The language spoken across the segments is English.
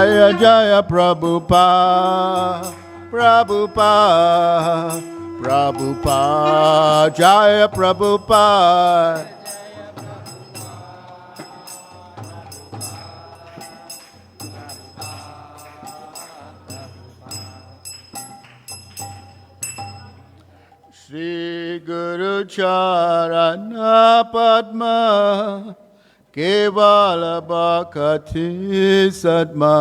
Jaya Jaya Prabhupada, Prabhupada, Prabhupada, Jaya Prabhupada. Shri Guru Charana Padma Kevala Bhakti Sadma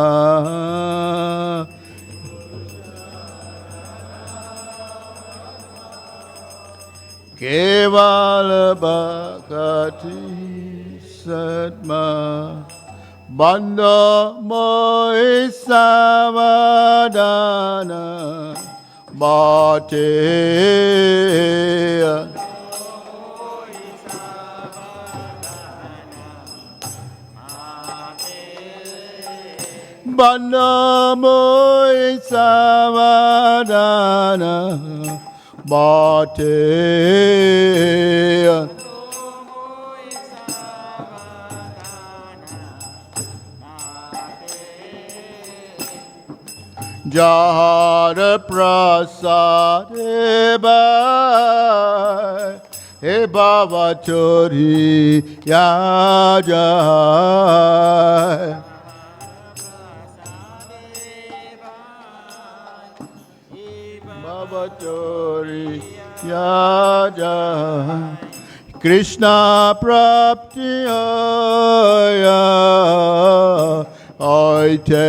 Kevala Bhakti Sadma Banda Moi Savadana Bhate Banda Moi Savadana Bhate Jahar Prasad He Baba Chori Yaja Baba Chori Yaja Krishna Prapti Hoya Aite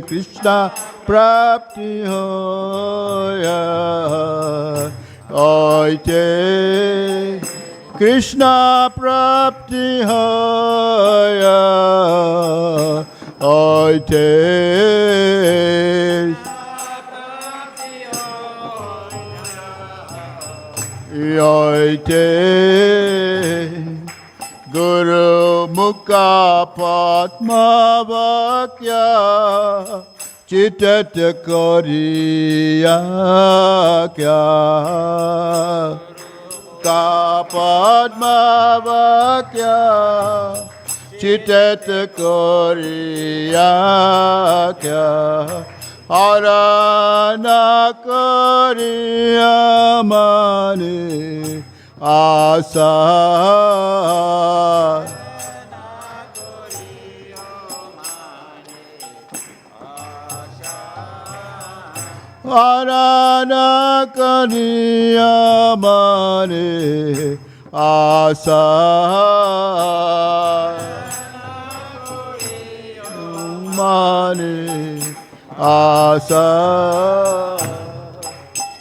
Krishna Prapti Hoya Aite Krishna Prapti Hoya Aite Aite Guru Mukha Padma Vakya Chitat Koriya Kya Ka Padma Vakya Chitat Koriya Kya Arana Koriya Mane Asa Arana Kariya Mane Asa Mane Asa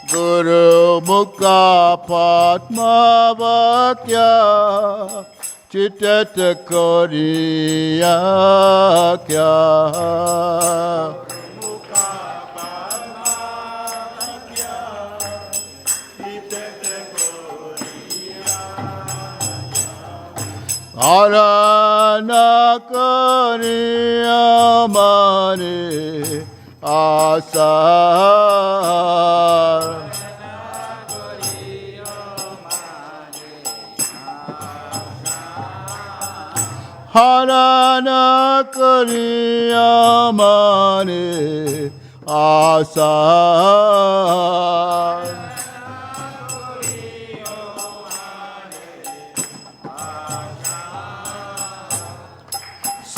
Guru Mukha Padma Vakya Chitat Koriya Kya Arana Kariya Mane Asa Harana Kariya Mane Asa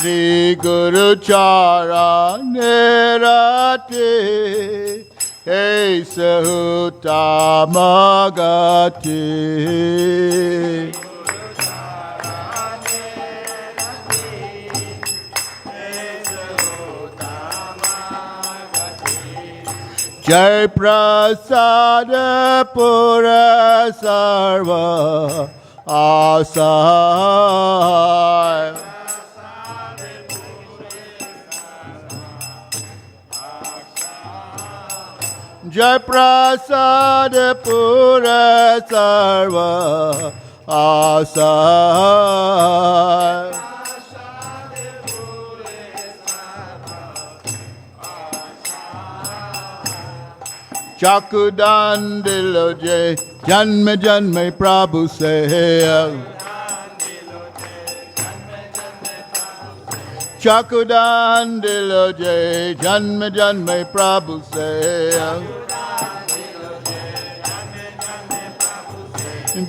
Shri Guru Charane Rate He Sahutama Gati Jai Prasada Pura Sarva Asa Jai Prasada Pura Sarva Asa Chakudan Diloje Janme Janme Prabhu Se Chakudan diloje janme janme Prabhu se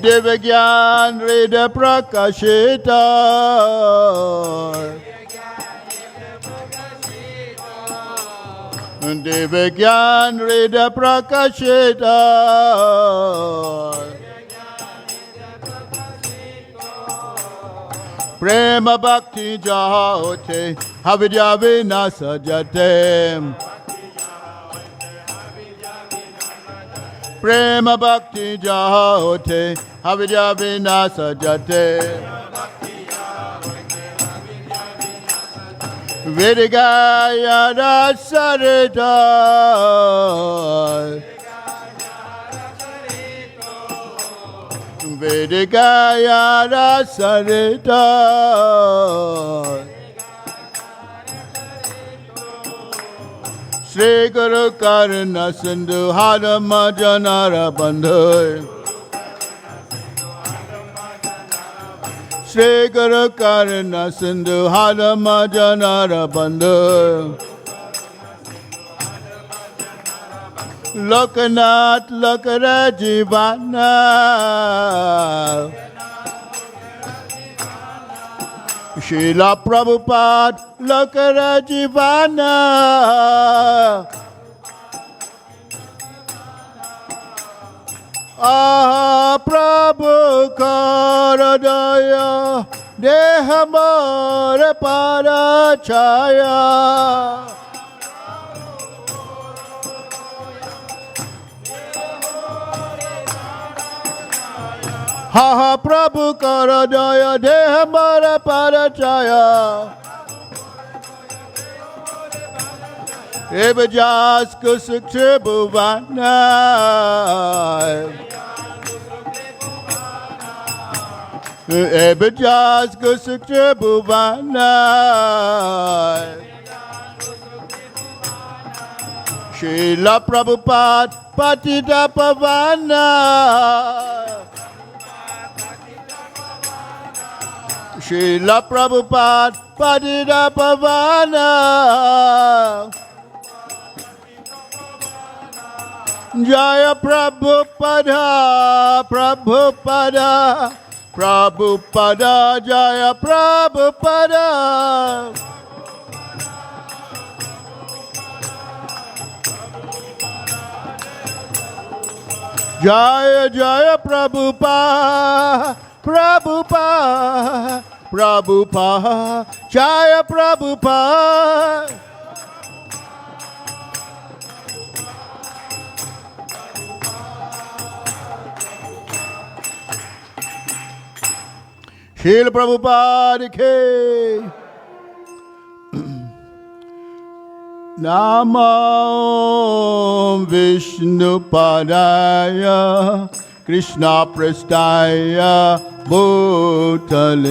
Devagyan Rida Prakashita Devagyan Rida Prakashita Prema Bhakti Jahote Havidya Vinasa Jatem Prema Bhakti Jahote Havidya Vinasa Jate Vidigaya Rasarita Vidigaya Rasarita Sri Guru Karna Sindhu Hadama Janara Bandhu Sri Guru Karna Sindhu Hadama Janara Bandhu Lokanath Lokarajivana Srila Prabhupada Lokarajivana Aha Prabhu Karadaya Dehamara Parachaya Ha ha Prabhu Karadaya Dehamara Parachaya Evajas Kusukti Bhuvana Evajas Kusukti Bhuvana Srila Prabhupada Patita Pavana Srila Prabhupada Patita Pavana Jaya Prabhupada Prabhupada Prabhupada Jaya Prabhupada Jaya Jaya Prabhupada Prabhupada Prabhupada Jaya Prabhupada Srila Prabhupada ke Namo Vishnu Padaya Krishna Prastaya Bhutale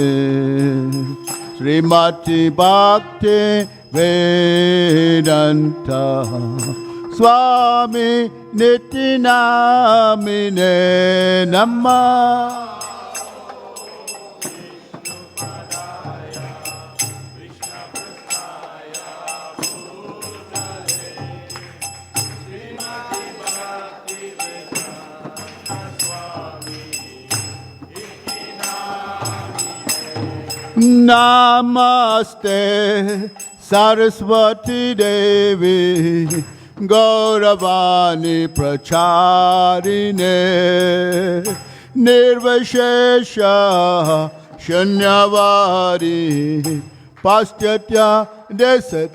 Srimati Bhakti Vedanta Swami Nitinamine Namah Namaste Sarasvati Devi Gauravani Pracharine Nirvashesha Shanyavari Paschatya Desatarine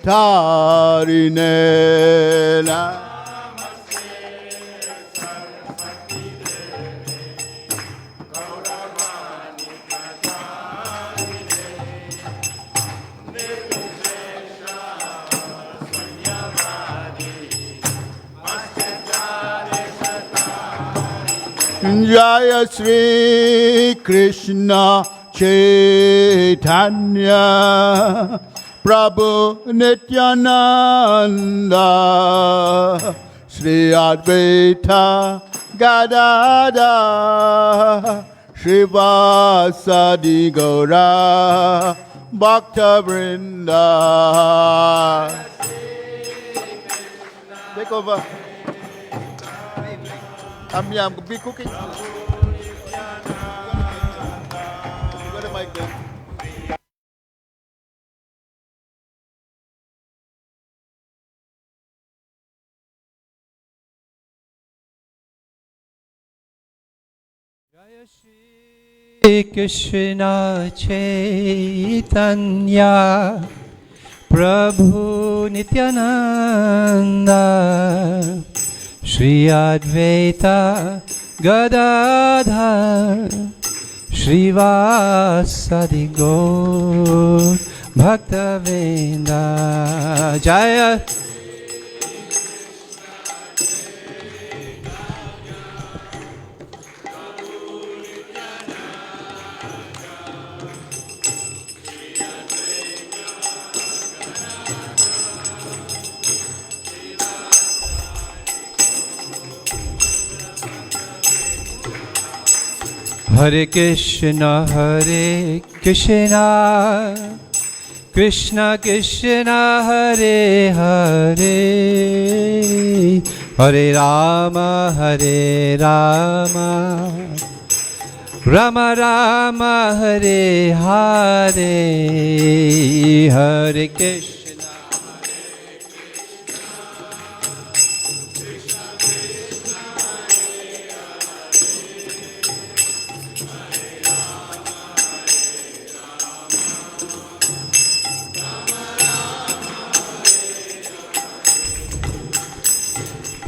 Jaya Sri Krishna Chaitanya Prabhu Nityananda Sri Advaita Gadada Srivasadi Gaura Bhakta Vrinda. Take over. I'm be cooking. You got a mic there. Jaya Shri Krishna Chaitanya Prabhu Nityananda Shri Advaita Gadadhar Shrivasadi Gaur Bhaktavinda Jaya Hare Krishna Krishna Krishna Hare Hare Hare Rama Rama Rama Hare Hare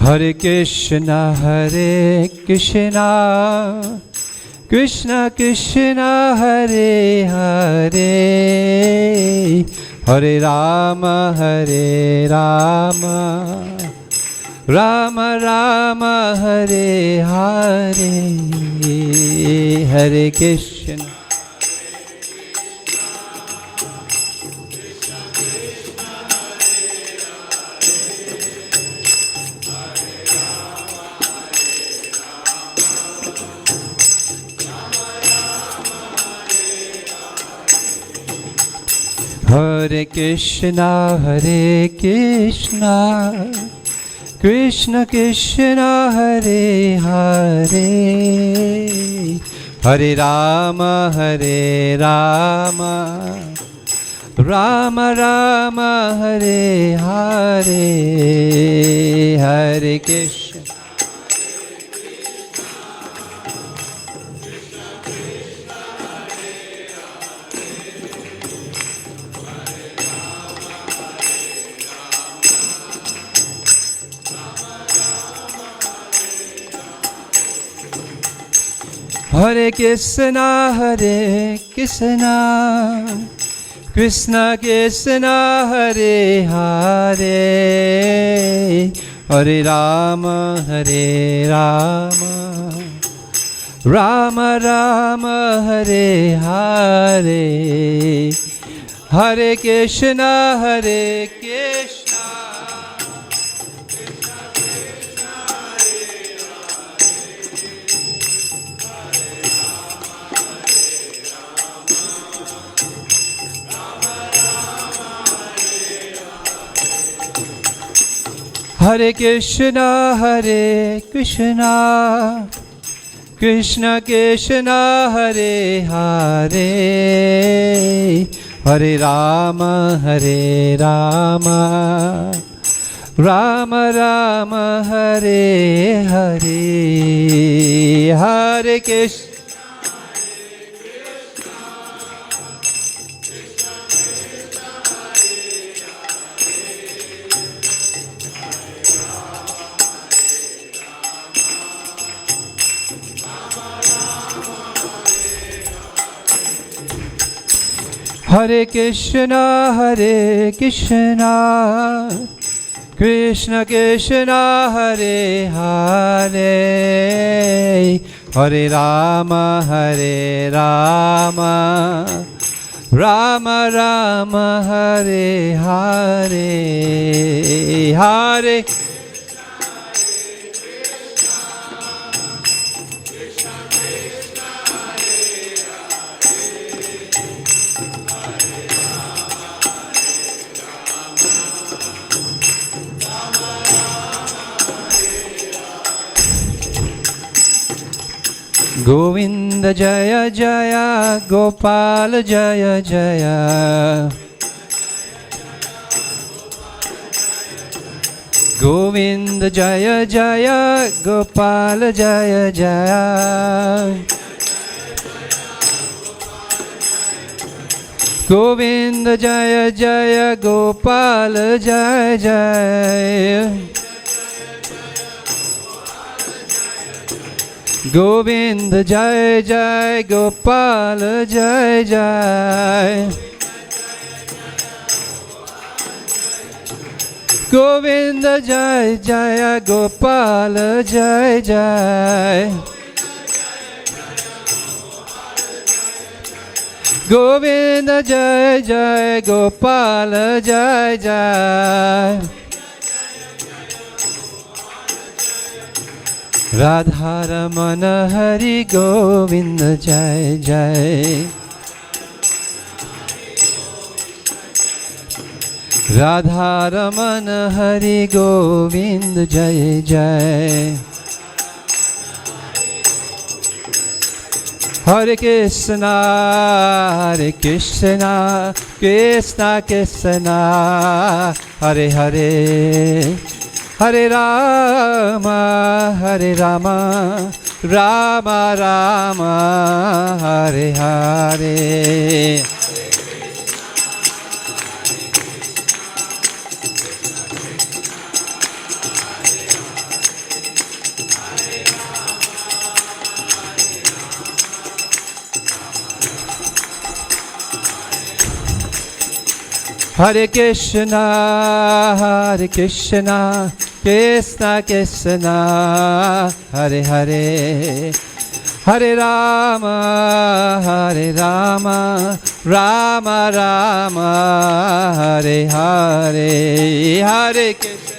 Hare Krishna Hare Krishna Krishna Krishna Hare Hare Hare Rama Rama Rama Hare Hare Hare Krishna Hare Krishna Krishna Krishna Hare Hare Hare Rama Rama Rama Hare Hare Hare Krishna Hare Krishna Krishna Krishna Hare Hare Hare Rama Rama Rama Hare Hare Hare Krishna Hare Krishna Krishna Krishna Hare Hare Hare Rama Rama Rama Hare Hare Hare Krishna Hare Krishna Krishna Krishna Hare Hare Hare Rama Rama Rama Hare Hare Hare Govinda Jaya Jaya Gopal Jaya Jaya Govinda Jaya Jaya Gopal Jaya Jaya Govinda Jaya Jaya Gopal Jaya Jaya Govinda Jai Jai Gopal Jai Jai Govinda Jai Jai Gopal Jai Jai Govinda Jai Jai Gopal Jai Jai Radha Ramana Hari Govinda Jai Jai Radha Ramana Hari Govinda Jai Jai Hare Krishna Hare Krishna Krishna Krishna Hare Hare Hare Rama, Hare Rama, Rama Rama, Hare Hare. Hare Krishna, Hare Krishna, Krishna Krishna, Hare Hare, Hare Rama, Hare Rama, Rama Rama, Hare Hare, Hare Krishna.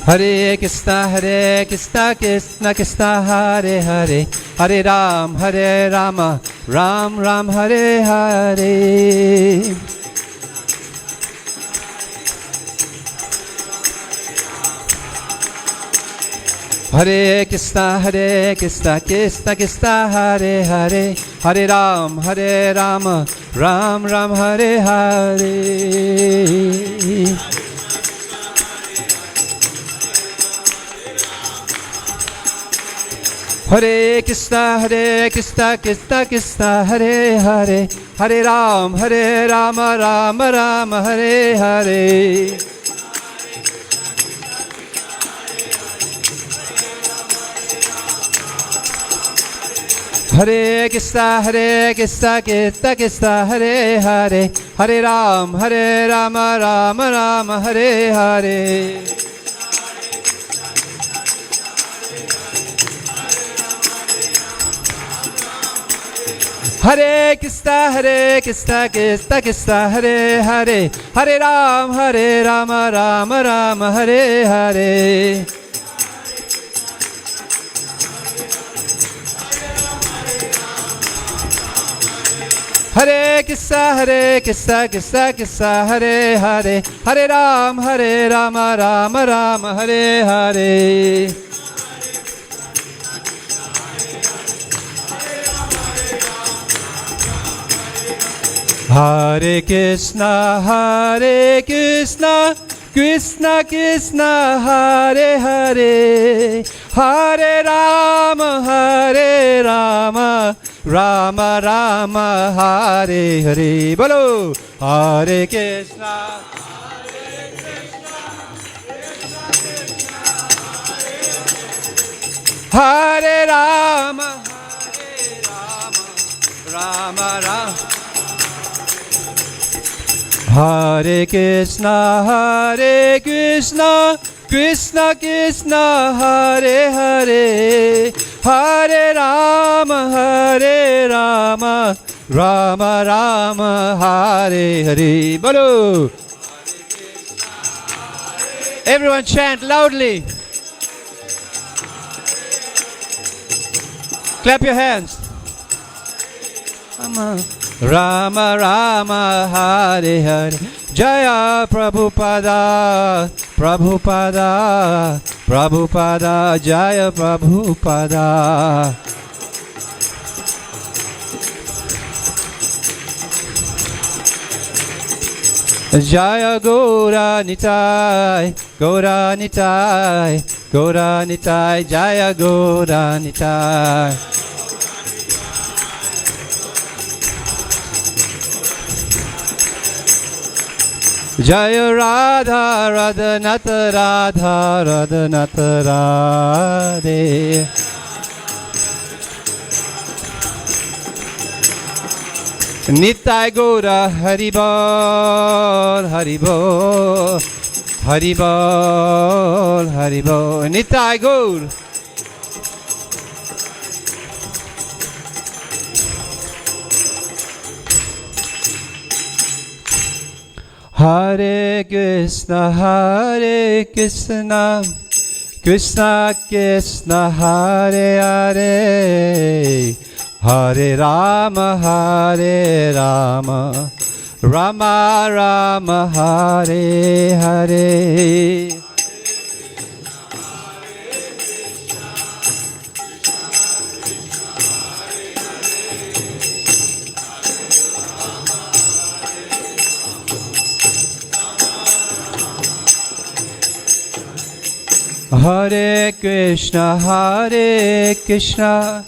Hare Krishna, Hare Krishna, Krishna Krishna, Hare Hare, Hare Rama, Ram Ram, Hare Hare. Hare Krishna, Krishna Krishna, Hare Hare, Hare Rama, Ram Ram, Hare Hare. Hare Krishna, Krishna Krishna, Hare Hare, Hare Rama, Ram Ram, Hare Hare. Hare Krishna, Krishna Krishna, Hare Hare, Hare Rama, Ram Ram, Hare Hare. Hare Krishna, Krishna Krishna, Hare Hare, Hare Rama, Ram Ram, Hare Hare. Hare Krishna, Krishna Krishna, Hare Hare, Hare Rama, Ram Ram, Hare Hare. Hare Krishna, Krishna Krishna, Hare Hare, Hare Rama, Rama Rama, Hare Hare. Bolo, Hare Krishna. Hare Rama, Rama Rama. Hare Krishna, Krishna Krishna, Hare Hare, Hare Rama, Rama Rama, Hare Hare. Bolo. Everyone chant loudly. Clap your hands. Rama Rama Rama Hare Hare. Jaya Prabhupada, Prabhupada, Prabhupada, Jaya Prabhupada. Jaya Gaura Nitai, Gaura Nitai, Gaura Nitai, Jaya Gaura Nitai. Jaya Radha, Radhanatha, Radha, Radhanatha, Radhe. Nitai Gaura, Haribol, Haribol, Haribol, Haribol. Nitai Gaura. Hare Krishna, Hare Krishna, Krishna Krishna, Hare Hare, Hare Rama, Hare Rama, Rama Rama, Hare Hare. Hare Krishna, Hare Krishna,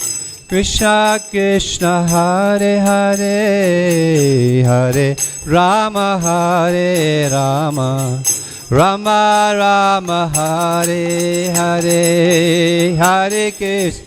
Krishna Krishna, Hare Hare, Hare Rama, Hare Rama, Rama Rama, Hare Hare, Hare Krishna.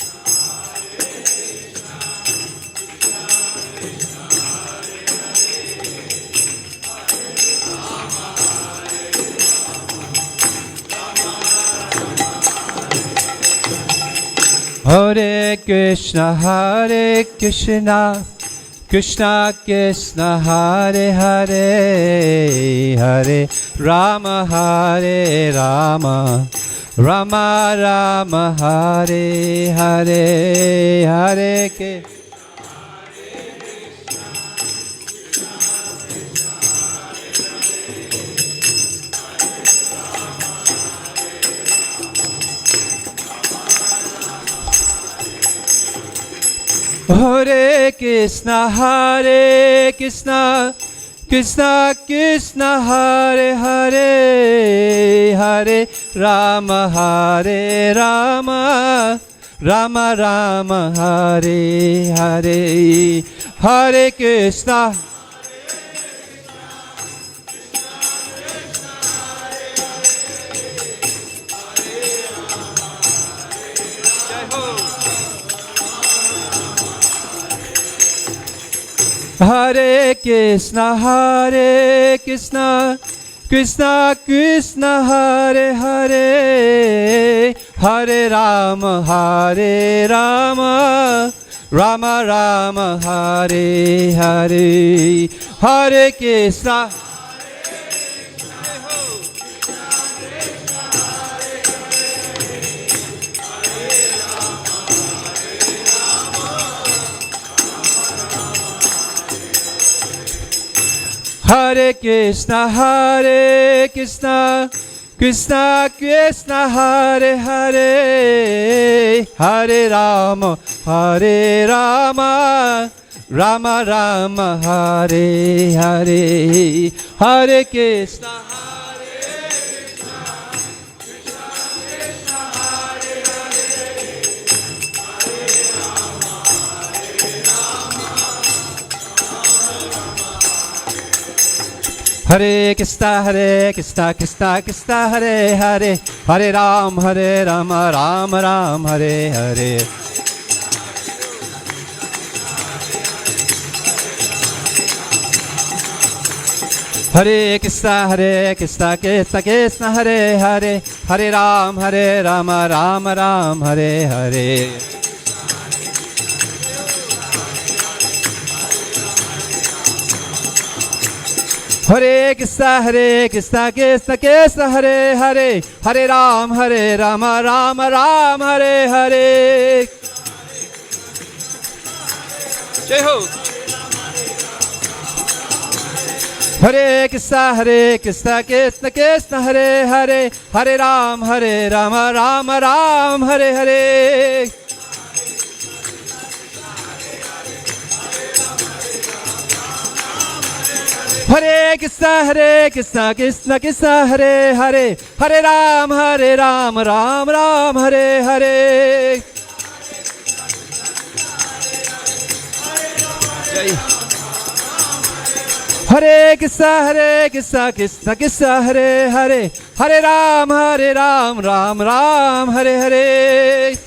Hare Krishna, Hare Krishna, Krishna Krishna, Hare Hare, Hare Rama, Hare Rama, Rama Rama, Hare Hare, Hare Krishna. Hare Krishna, Hare Krishna, Krishna Krishna, Hare Hare, Hare Rama, Hare Rama, Rama Rama, Hare Hare, Hare Krishna. Hare Krishna, Hare Krishna, Krishna Krishna, Hare Hare, Hare Rama, Hare Rama, Rama Rama, Hare Hare, Hare Krishna. Hare Krishna, Hare Krishna, Krishna Krishna, Hare Hare, Hare Rama, Hare Rama, Rama Rama, Hare Hare, Hare Krishna. Hare Krishna, Hare Krishna, Krishna Krishna, Hare Hare, Hare Ram, Ram Ram, Hare Hare. Hare Krishna, Krishna Krishna, Hare Hare, Hare Ram, Ram Ram, Hare Hare. Hare Krishna, Krishna Krishna, Hare Hare, Hare Ram, Ram Ram, Hare Hare. Jai Ho. Hare Krishna, Krishna Krishna, Hare Hare, Hare Rama, Rama Ram, Hare Hare. Hare Krishna, Krishna Krishna, Hare Hare, Hare Rama, Ram Ram, Hare Hare. Hare Krishna, Krishna Krishna, Hare Hare, Hare Ram, Ram Ram, Hare Hare.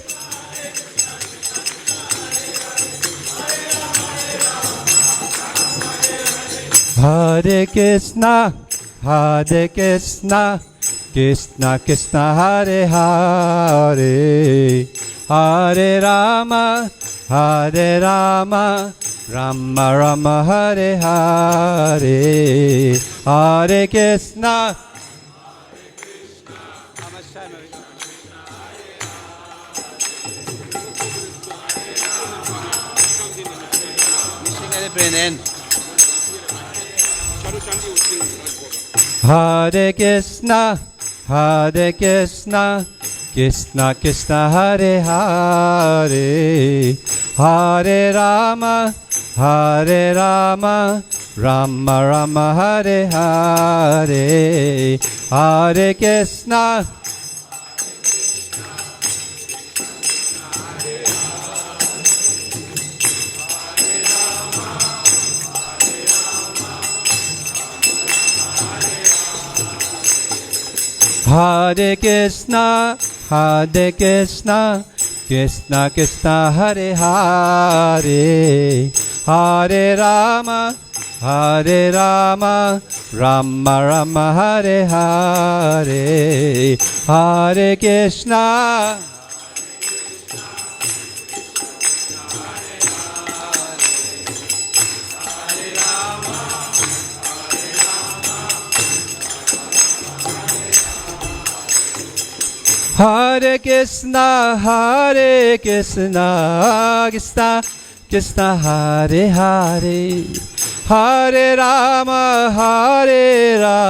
Hare Krishna, Krishna Krishna, Hare Hare, Hare Rama, Rama Rama, Hare Hare, Hare Krishna. How much time have we got? Hare Krishna, Krishna Krishna, Hare Hare, Hare Rama, Rama Rama, Hare Hare, Hare Krishna. Hare Krishna, Krishna Krishna, Hare Hare, Hare Rama, Rama Rama, Hare Hare, Hare Krishna. Hare Krishna, Krishna Krishna, Hare Hare, Hare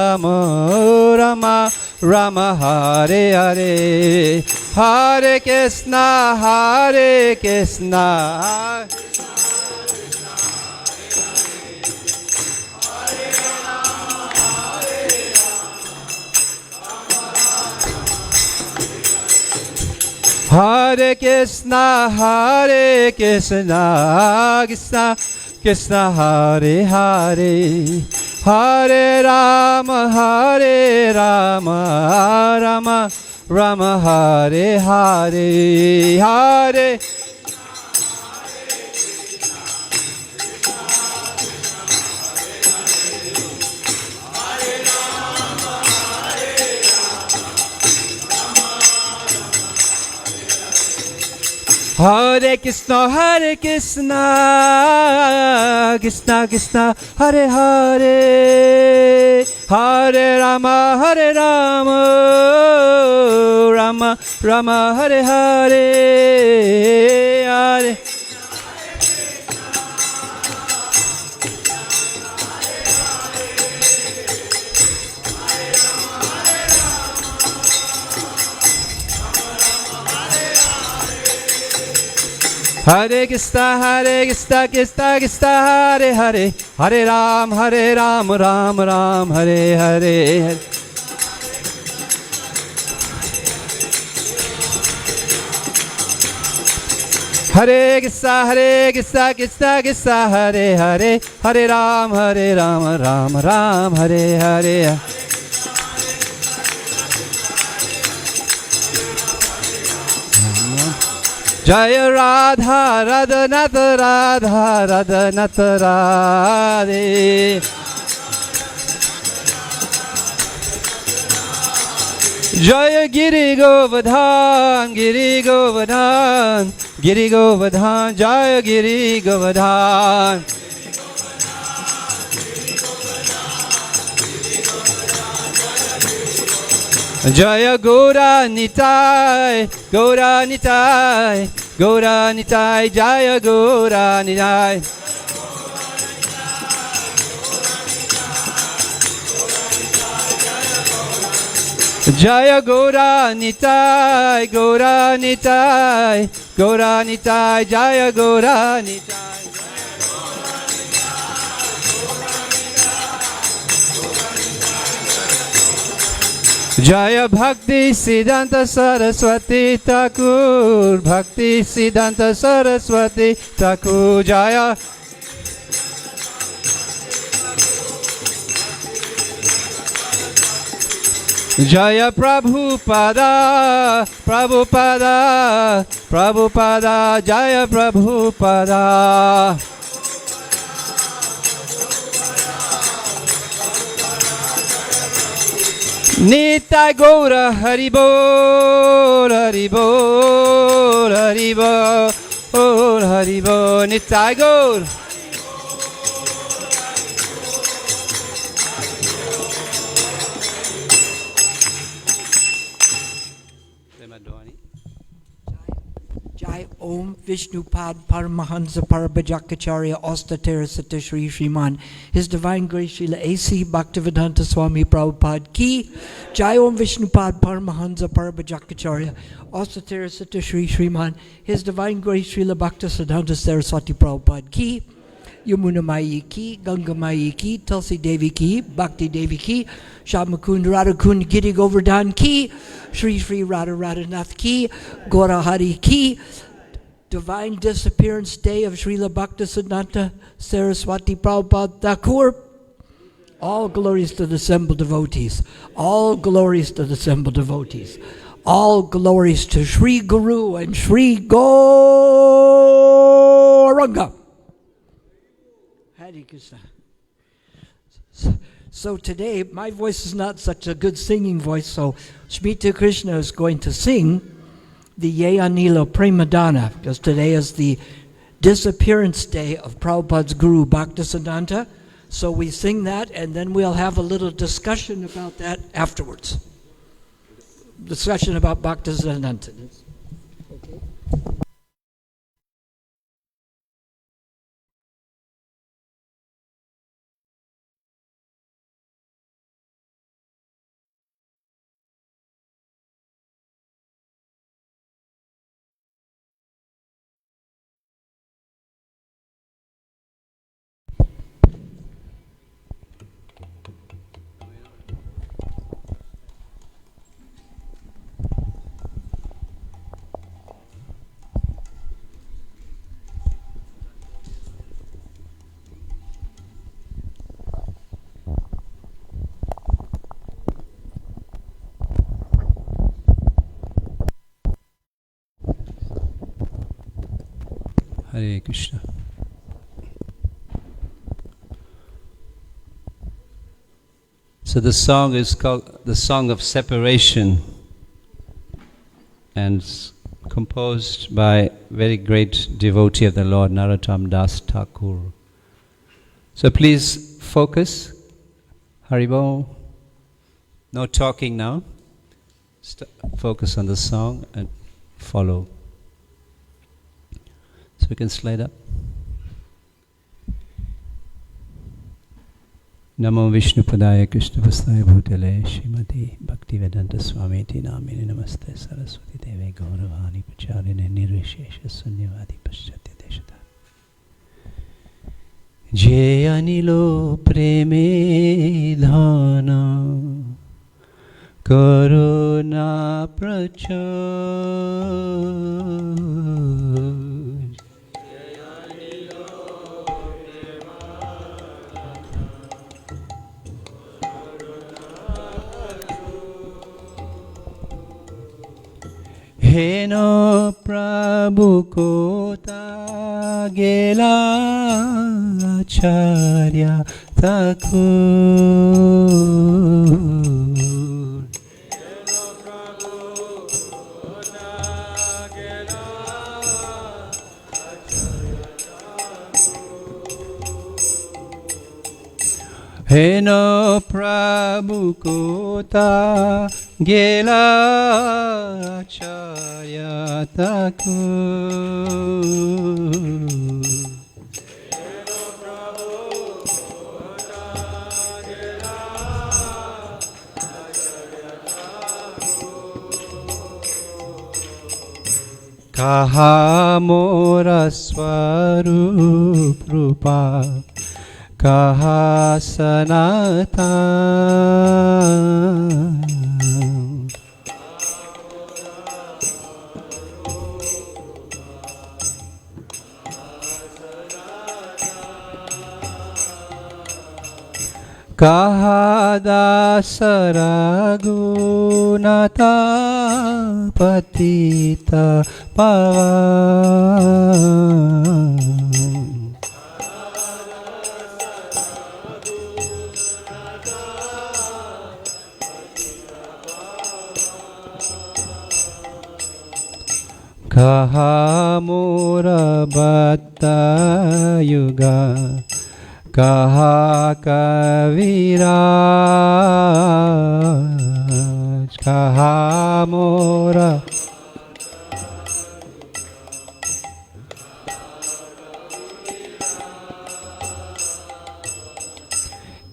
Rama, Rama Rama, Hare Hare, Hare Krishna, Krishna. Hare Krishna, Krishna Krishna, Hare Hare, Hare Rama, Rama Rama, Hare Hare, Hare. Hare Krishna, Krishna Krishna, Hare Hare, Hare Rama, Rama Rama, Hare Hare, Hare. Hare Krishna, Krishna Krishna, Hare Hare, Hare Ram, Ram Ram, Hare Hare. Hare Krishna, Krishna Krishna, Hare Hare, Hare Ram, Ram Ram, Hare Hare. Jaya Radha, Radha Nata, Radha, Radha Nata, Radhe. Jaya Giri Govardhan, Giri Govardhan, Giri Govardhan, Jaya Giri Govardhan. Jaya Gaura Nitai, Gaura Nitai, Gaura Nitai, Jaya Gaura Nitai. Jaya Gora Nitai, Gora Nitai, Gora Nitai, Jaya Gora Nitai. Jaya Bhaktisiddhanta Sarasvati Thakur, Bhaktisiddhanta Sarasvati Thakur, Jaya. Jaya Prabhupada, Prabhupada, Prabhupada, Jaya Prabhupada. Nitai Gaura Haribol, Haribol, Haribol, Haribol, Nitai Gaura. Jai Om Vishnupad Paramahansa Parabhajakacharya Ostatara Sata Shri Sriman His Divine Grace Srila A.C. Bhaktivedanta Swami Prabhupada Ki. Jai Om Vishnupad Paramahansa Parabhajakacharya Ostatara Sata Shri Sriman His Divine Grace Srila Bhaktisiddhanta Sarasvati Prabhupada Ki. Yamuna Mai Ki, Ganga Mai Ki, Tulsi Devi Ki, Bhakti Devi Ki, Shamakund Radhakund Giri Govardhan Ki, Sri Sri Radha Radhanath Ki, Gora Hari Ki. Divine Disappearance Day of Srila Bhaktisiddhanta Saraswati Prabhupada Thakur. All glories to the assembled devotees. All glories to the assembled devotees. All glories to Sri Guru and Sri Gauranga. Hare Krishna. So today, my voice is not such a good singing voice, so Smita Krishna is going to sing the Ye Anila Premadana, because today is the disappearance day of Prabhupada's Guru Bhaktisiddhanta. So we sing that, and then we'll have a little discussion about that afterwards. Discussion about Bhaktisiddhanta. Okay. Hare Krishna. So the song is called the Song of Separation, and composed by very great devotee of the Lord, Narottam Das Thakur. So please focus. Haribol. No talking now. Focus on the song and follow. So we can slide up. Namo Vishnu Padaya Krishna Vastaya Bhutale Shrimati Bhaktivedanta Swami Ti Namini Namaste Saraswati Deve Gauravani Pacharine Nirvishesha Sunyavadi Paschatya Deshata Je Anilo Preme Dhana Karuna Prachur Heno Prabhu Kota Gela Acharya Thakur Heno Prabhu Kota Gela Acharya Thakur Kaha mora swarup rupa, kaha sanatan. Kaha dasara gunata patita pavan. Kaha mura bhatta yuga, kaha kaviraj, kaha mora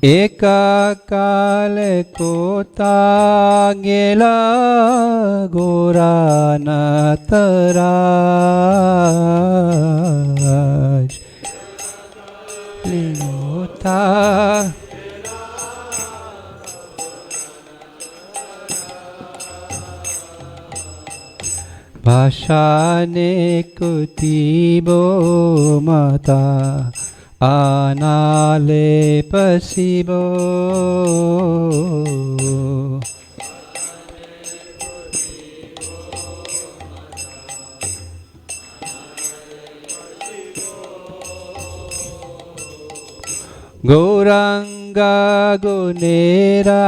eka kale kota gela gora nataraj Lilota Bhashane kutibo mata Anale pasibo Gauranga gunera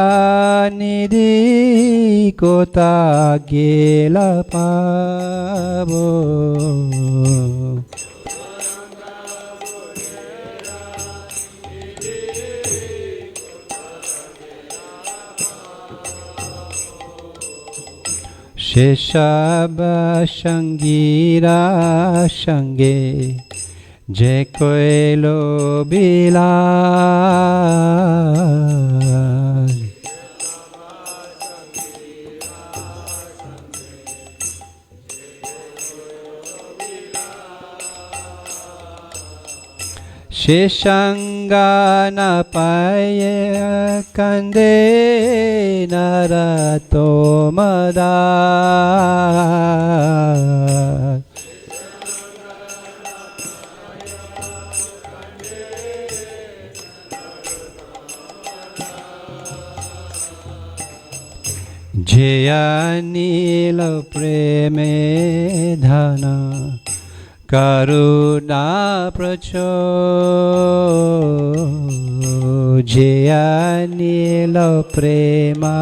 nidhi kota gela pavo Sheshaba Shangira Shange Je koelo bilal Sheshanga na paye kande narato madar Jaya nila preme dhana Karuna pracho Jaya nila prema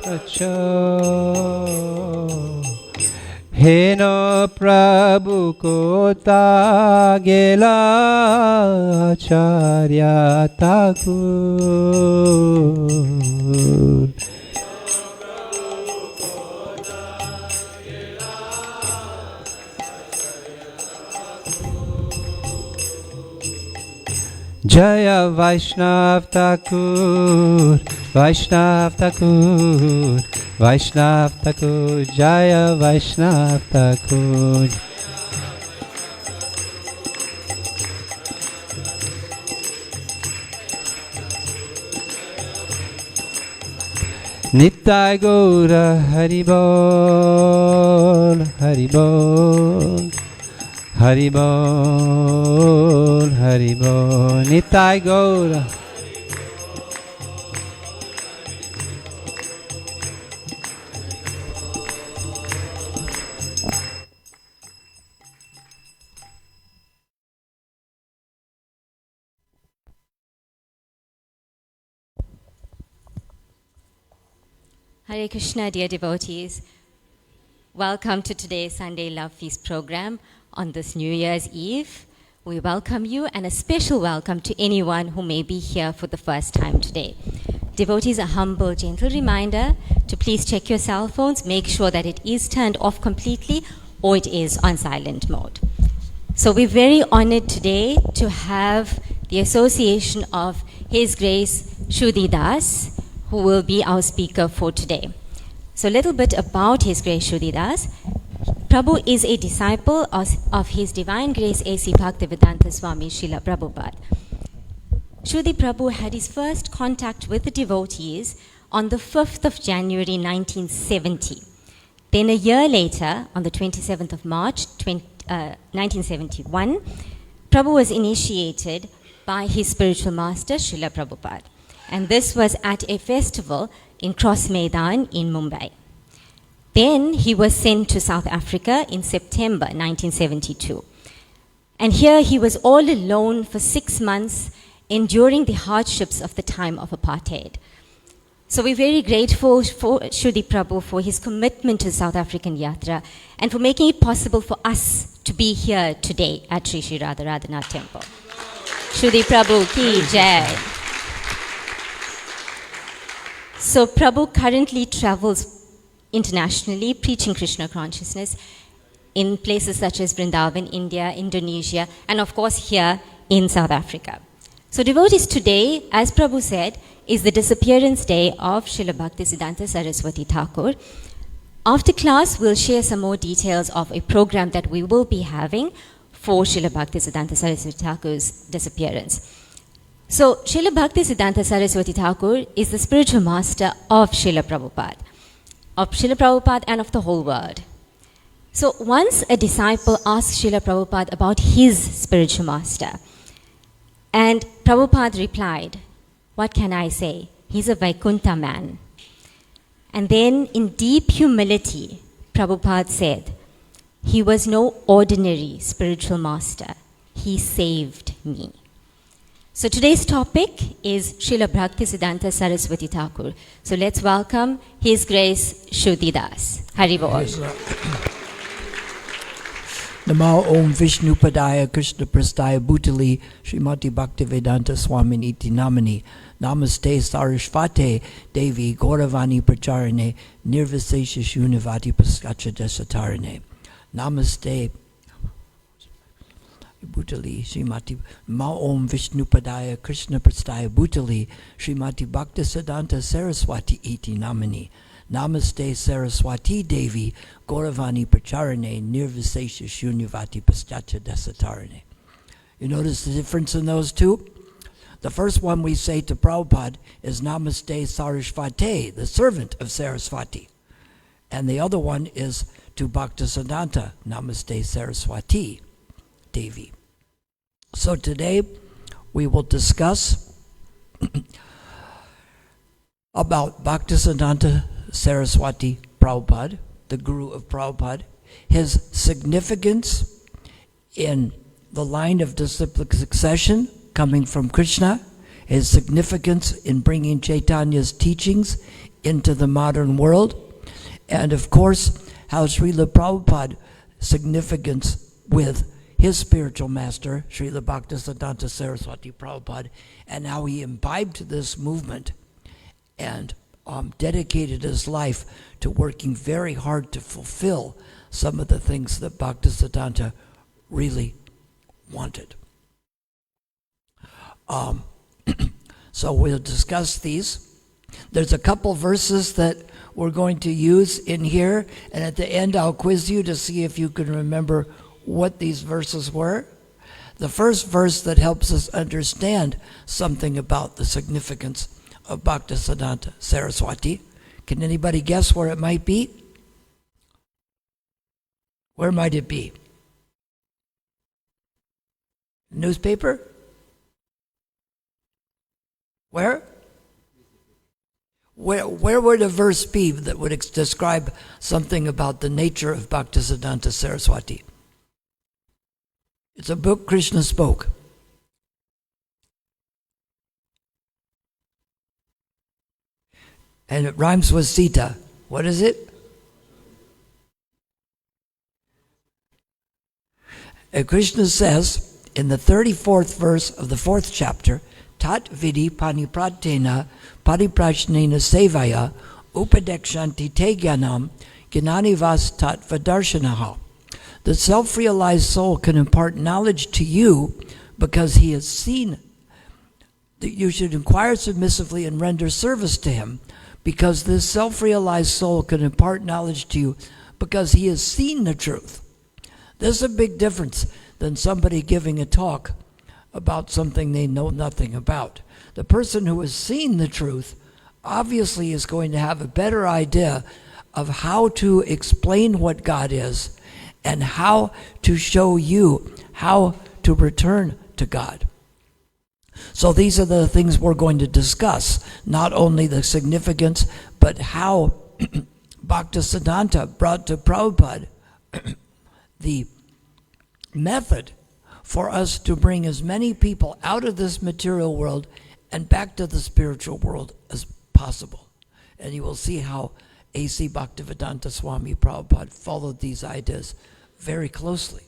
pracho Heno Prabhu kota gela acharya Thakur Jaya Vaishnav Thakur Vaishnav Thakur Vaishnav Thakur Jaya Vaishnav Thakur Nitai Gaura Haribol Haribol Haribol Haribol Nitai Gaura Hare Krishna, dear devotees. Welcome to today's Sunday Love Feast program on this New Year's Eve. We welcome you, and a special welcome to anyone who may be here for the first time today. Devotees, a humble, gentle reminder to please check your cell phones, make sure that it is turned off completely or it is on silent mode. So we're very honored today to have the association of His Grace Kshudi Das, who will be our speaker for today. So a little bit about His Grace Kshudi Das. Prabhu is a disciple of His Divine Grace A.C. Bhaktisiddhanta Swami Srila Prabhupada. Kshudi Prabhu had his first contact with the devotees on the 5th of January 1970. Then a year later, on the 27th of March 1971, Prabhu was initiated by his spiritual master, Srila Prabhupada. And this was at a festival in Cross Maidan in Mumbai. Then he was sent to South Africa in September 1972. And here he was all alone for 6 months, enduring the hardships of the time of apartheid. So we're very grateful for Kshudi Prabhu for his commitment to South African Yatra and for making it possible for us to be here today at Sri Sri Radharanath Temple. Kshudi Prabhu ki jai. So Prabhu currently travels internationally preaching Krishna consciousness in places such as Vrindavan, India, Indonesia, and of course here in South Africa. So devotees, today, as Prabhu said, is the disappearance day of Srila Bhaktisiddhanta Saraswati Thakur. After class, we'll share some more details of a program that we will be having for Srila Bhaktisiddhanta Saraswati Thakur's disappearance. So Srila Bhaktisiddhanta Saraswati Thakur is the spiritual master of Srila Prabhupada and of the whole world. So once a disciple asked Srila Prabhupada about his spiritual master, and Prabhupada replied, "What can I say? He's a Vaikuntha man." And then in deep humility, Prabhupada said, "He was no ordinary spiritual master. He saved me." So today's topic is Srila Bhaktisiddhanta Saraswati Thakur. So let's welcome His Grace Kshudi Das. Hari Bol. Namo Om Vishnu Padaya Krishna Prastaya Bhutali Srimati Bhaktivedanta Swaminiti Namani Namaste Sarasvati Devi Gauravani Pracharane Nirvisesha Shunivati Paskacha Desatarane Namaste Bhutali Srimati Namo Om Vishnu Padaya Krishna Prastaya Bhutali Srimati Bhaktisiddhanta Saraswati Iti Namani Namaste Saraswati Devi Gauravani Pracharane Nirvisesha Shunyavati Paschacha Desatarane. You notice the difference in those two? The first one we say to Prabhupada is Namaste Sarasvati, the servant of Sarasvati. And the other one is to Bhaktisiddhanta, Namaste Saraswati Devi. So today we will discuss about Bhaktisiddhanta Saraswati Prabhupada, the Guru of Prabhupada, his significance in the line of disciplic succession coming from Krishna, his significance in bringing Chaitanya's teachings into the modern world, and of course, how Srila Prabhupada significance with his spiritual master, Srila Bhaktisiddhanta Saraswati Prabhupada, and how he imbibed this movement and dedicated his life to working very hard to fulfill some of the things that Bhaktisiddhanta really wanted. So we'll discuss these. There's a couple verses that we're going to use in here, and at the end I'll quiz you to see if you can remember what these verses were. The first verse that helps us understand something about the significance of Bhaktisiddhanta Saraswati. Can anybody guess where it might be? Where might it be? Newspaper? Where? Where would a verse be that would describe something about the nature of Bhaktisiddhanta Saraswati? It's a book Krishna spoke. And it rhymes with Sita. What is it? And Krishna says in the 34th verse of the 4th chapter, Tat vidi panipratena pariprashnena sevaya upadekshanti te gyanam gyananivas tat vadarshanaha. The self-realized soul can impart knowledge to you because he has seen that you should inquire submissively and render service to him. Because this self-realized soul can impart knowledge to you because he has seen the truth. There's a big difference than somebody giving a talk about something they know nothing about. The person who has seen the truth obviously is going to have a better idea of how to explain what God is and how to show you how to return to God. So these are the things we're going to discuss, not only the significance, but how Bhaktisiddhanta brought to Prabhupada the method for us to bring as many people out of this material world and back to the spiritual world as possible. And you will see how A.C. Bhaktivedanta Swami Prabhupada followed these ideas very closely.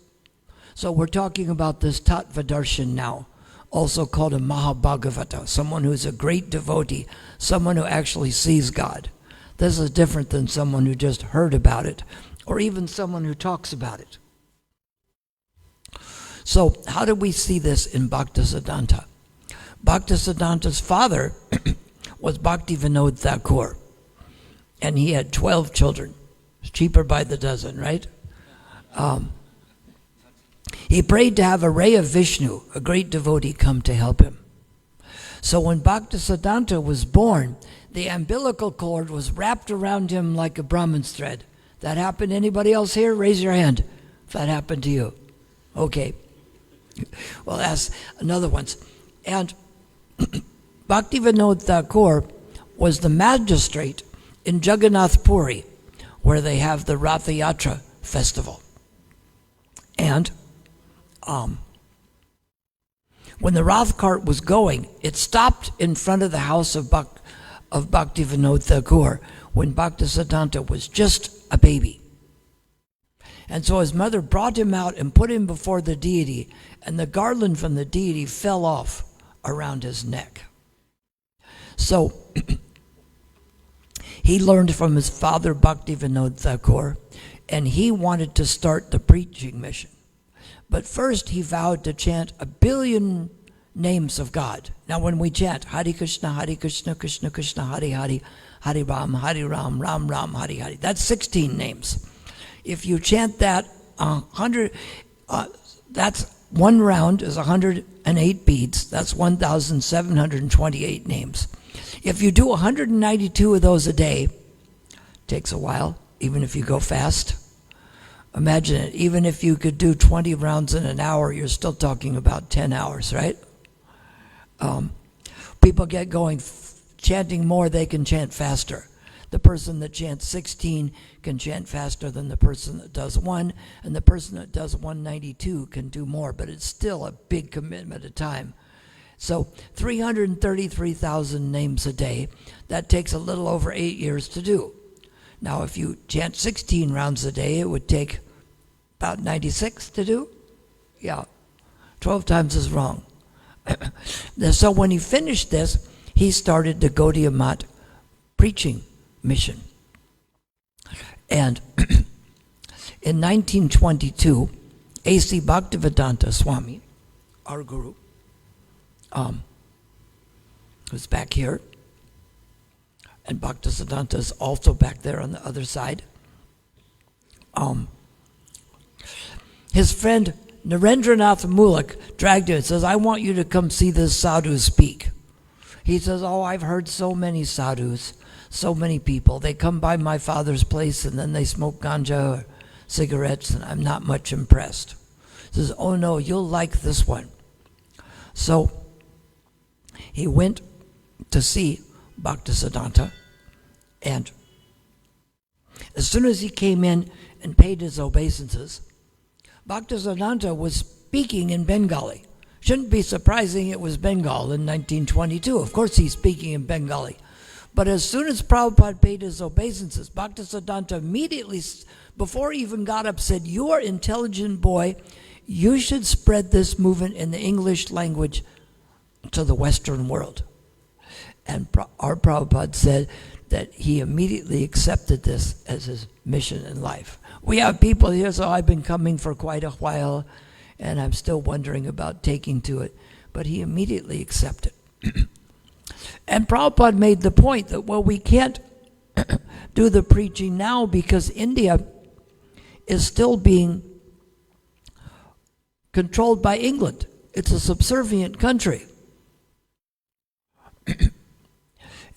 So we're talking about this Tattvadarshan now, also called a Mahabhagavata, someone who's a great devotee, someone who actually sees God. This is different than someone who just heard about it, or even someone who talks about it. So how do we see this in Bhaktisiddhanta? Bhaktisiddhanta's father was Bhaktivinoda Thakur, and he had 12 children. It's cheaper by the dozen, right? He prayed to have a ray of Vishnu, a great devotee, come to help him. So when Bhaktisiddhanta was born, the umbilical cord was wrapped around him like a Brahman's thread. That happened to anybody else here? Raise your hand if that happened to you. Okay. Well, that's another one. And Bhaktivinoda Thakur was the magistrate in Jagannath Puri, where they have the Ratha Yatra festival. And when the Rath cart was going, it stopped in front of the house of Bhaktivinoda Thakur when Bhaktisiddhanta was just a baby. And so his mother brought him out and put him before the deity, and the garland from the deity fell off around his neck. So he learned from his father Bhaktivinoda Thakur, and he wanted to start the preaching mission. But first he vowed to chant 1 billion names of God. Now when we chant Hare Krishna, Krishna Krishna, Hare Hare, Hare Ram, Ram Ram, Hare Hare, that's 16 names. If you chant that 100, that's one round is 108 beads. That's 1,728 names. If you do 192 of those a day, takes a while, even if you go fast. Imagine it, even if you could do 20 rounds in an hour, you're still talking about 10 hours, right? People get going, chanting more, they can chant faster. The person that chants 16 can chant faster than the person that does 1, and the person that does 192 can do more, but it's still a big commitment of time. So 333,000 names a day, that takes a little over 8 years to do. Now if you chant 16 rounds a day, it would take about 96 to do. Yeah, 12 times is wrong. So when he finished this, he started the Gaudiya Math preaching mission. And in 1922, A.C. Bhaktivedanta Swami, our guru, who's back here, and Bhaktisiddhanta is also back there on the other side. His friend Narendranath Mulak dragged him and says, I want you to come see this sadhu speak. He says, oh, I've heard so many sadhus, so many people. They come by my father's place and then they smoke ganja or cigarettes, and I'm not much impressed. He says, oh no, you'll like this one. So he went to see Bhaktisiddhanta, and as soon as he came in and paid his obeisances, Bhaktisiddhanta was speaking in Bengali. Shouldn't be surprising it was Bengal in 1922. Of course he's speaking in Bengali. But as soon as Prabhupada paid his obeisances, Bhaktisiddhanta immediately, before he even got up, said, you are an intelligent boy. You should spread this movement in the English language to the Western world. And our Prabhupada said that he immediately accepted this as his mission in life. We have people here, so I've been coming for quite a while, and I'm still wondering about taking to it. But he immediately accepted. And Prabhupada made the point that, well, we can't do the preaching now because India is still being controlled by England. It's a subservient country.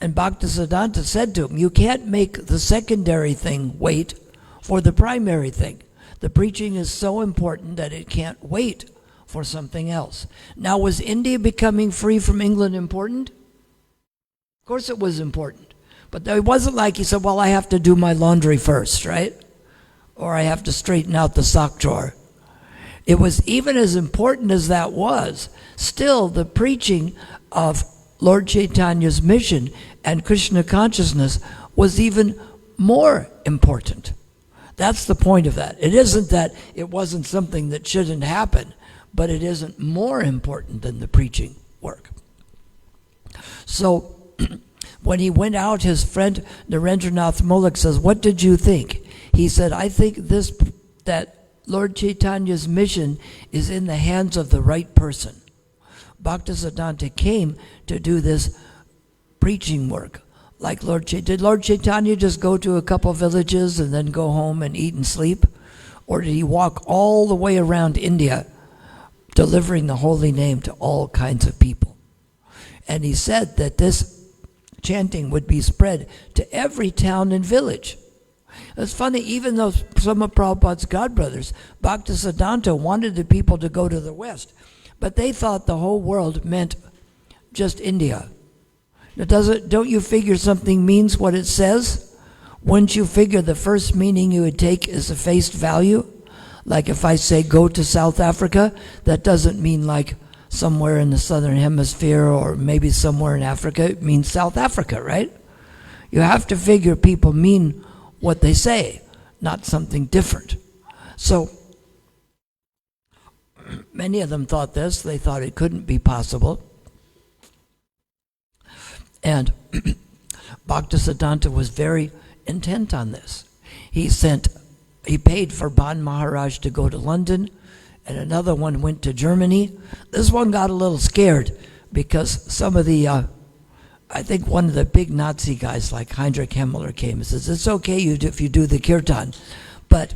And Bhaktisiddhanta said to him, you can't make the secondary thing wait for the primary thing. The preaching is so important that it can't wait for something else. Now, was India becoming free from England important? Of course it was important. But it wasn't like he said, well, I have to do my laundry first, right? Or I have to straighten out the sock drawer. It was even as important as that was, still the preaching of Lord Chaitanya's mission and Krishna consciousness was even more important. That's the point of that. It isn't that it wasn't something that shouldn't happen, but it isn't more important than the preaching work. So when he went out, his friend Narendranath Mullik says, what did you think? He said, I think that Lord Chaitanya's mission is in the hands of the right person. Bhaktisiddhanta came to do this preaching work. Like did Lord Chaitanya just go to a couple villages and then go home and eat and sleep? Or did he walk all the way around India delivering the holy name to all kinds of people? And he said that this chanting would be spread to every town and village. It's funny, even though some of Prabhupada's godbrothers, Bhaktisiddhanta, wanted the people to go to the West, but they thought the whole world meant just India. Now, don't you figure something means what it says? Wouldn't you figure the first meaning you would take is the face value? Like if I say go to South Africa, that doesn't mean like somewhere in the southern hemisphere or maybe somewhere in Africa. It means South Africa, right? You have to figure people mean what they say, not something different. So many of them thought this. They thought it couldn't be possible. And Bhaktisiddhanta was very intent on this. He paid for Ban Maharaj to go to London, and another one went to Germany. This one got a little scared because some of the, I think one of the big Nazi guys like Heinrich Himmler came and says, it's okay if you do the kirtan, but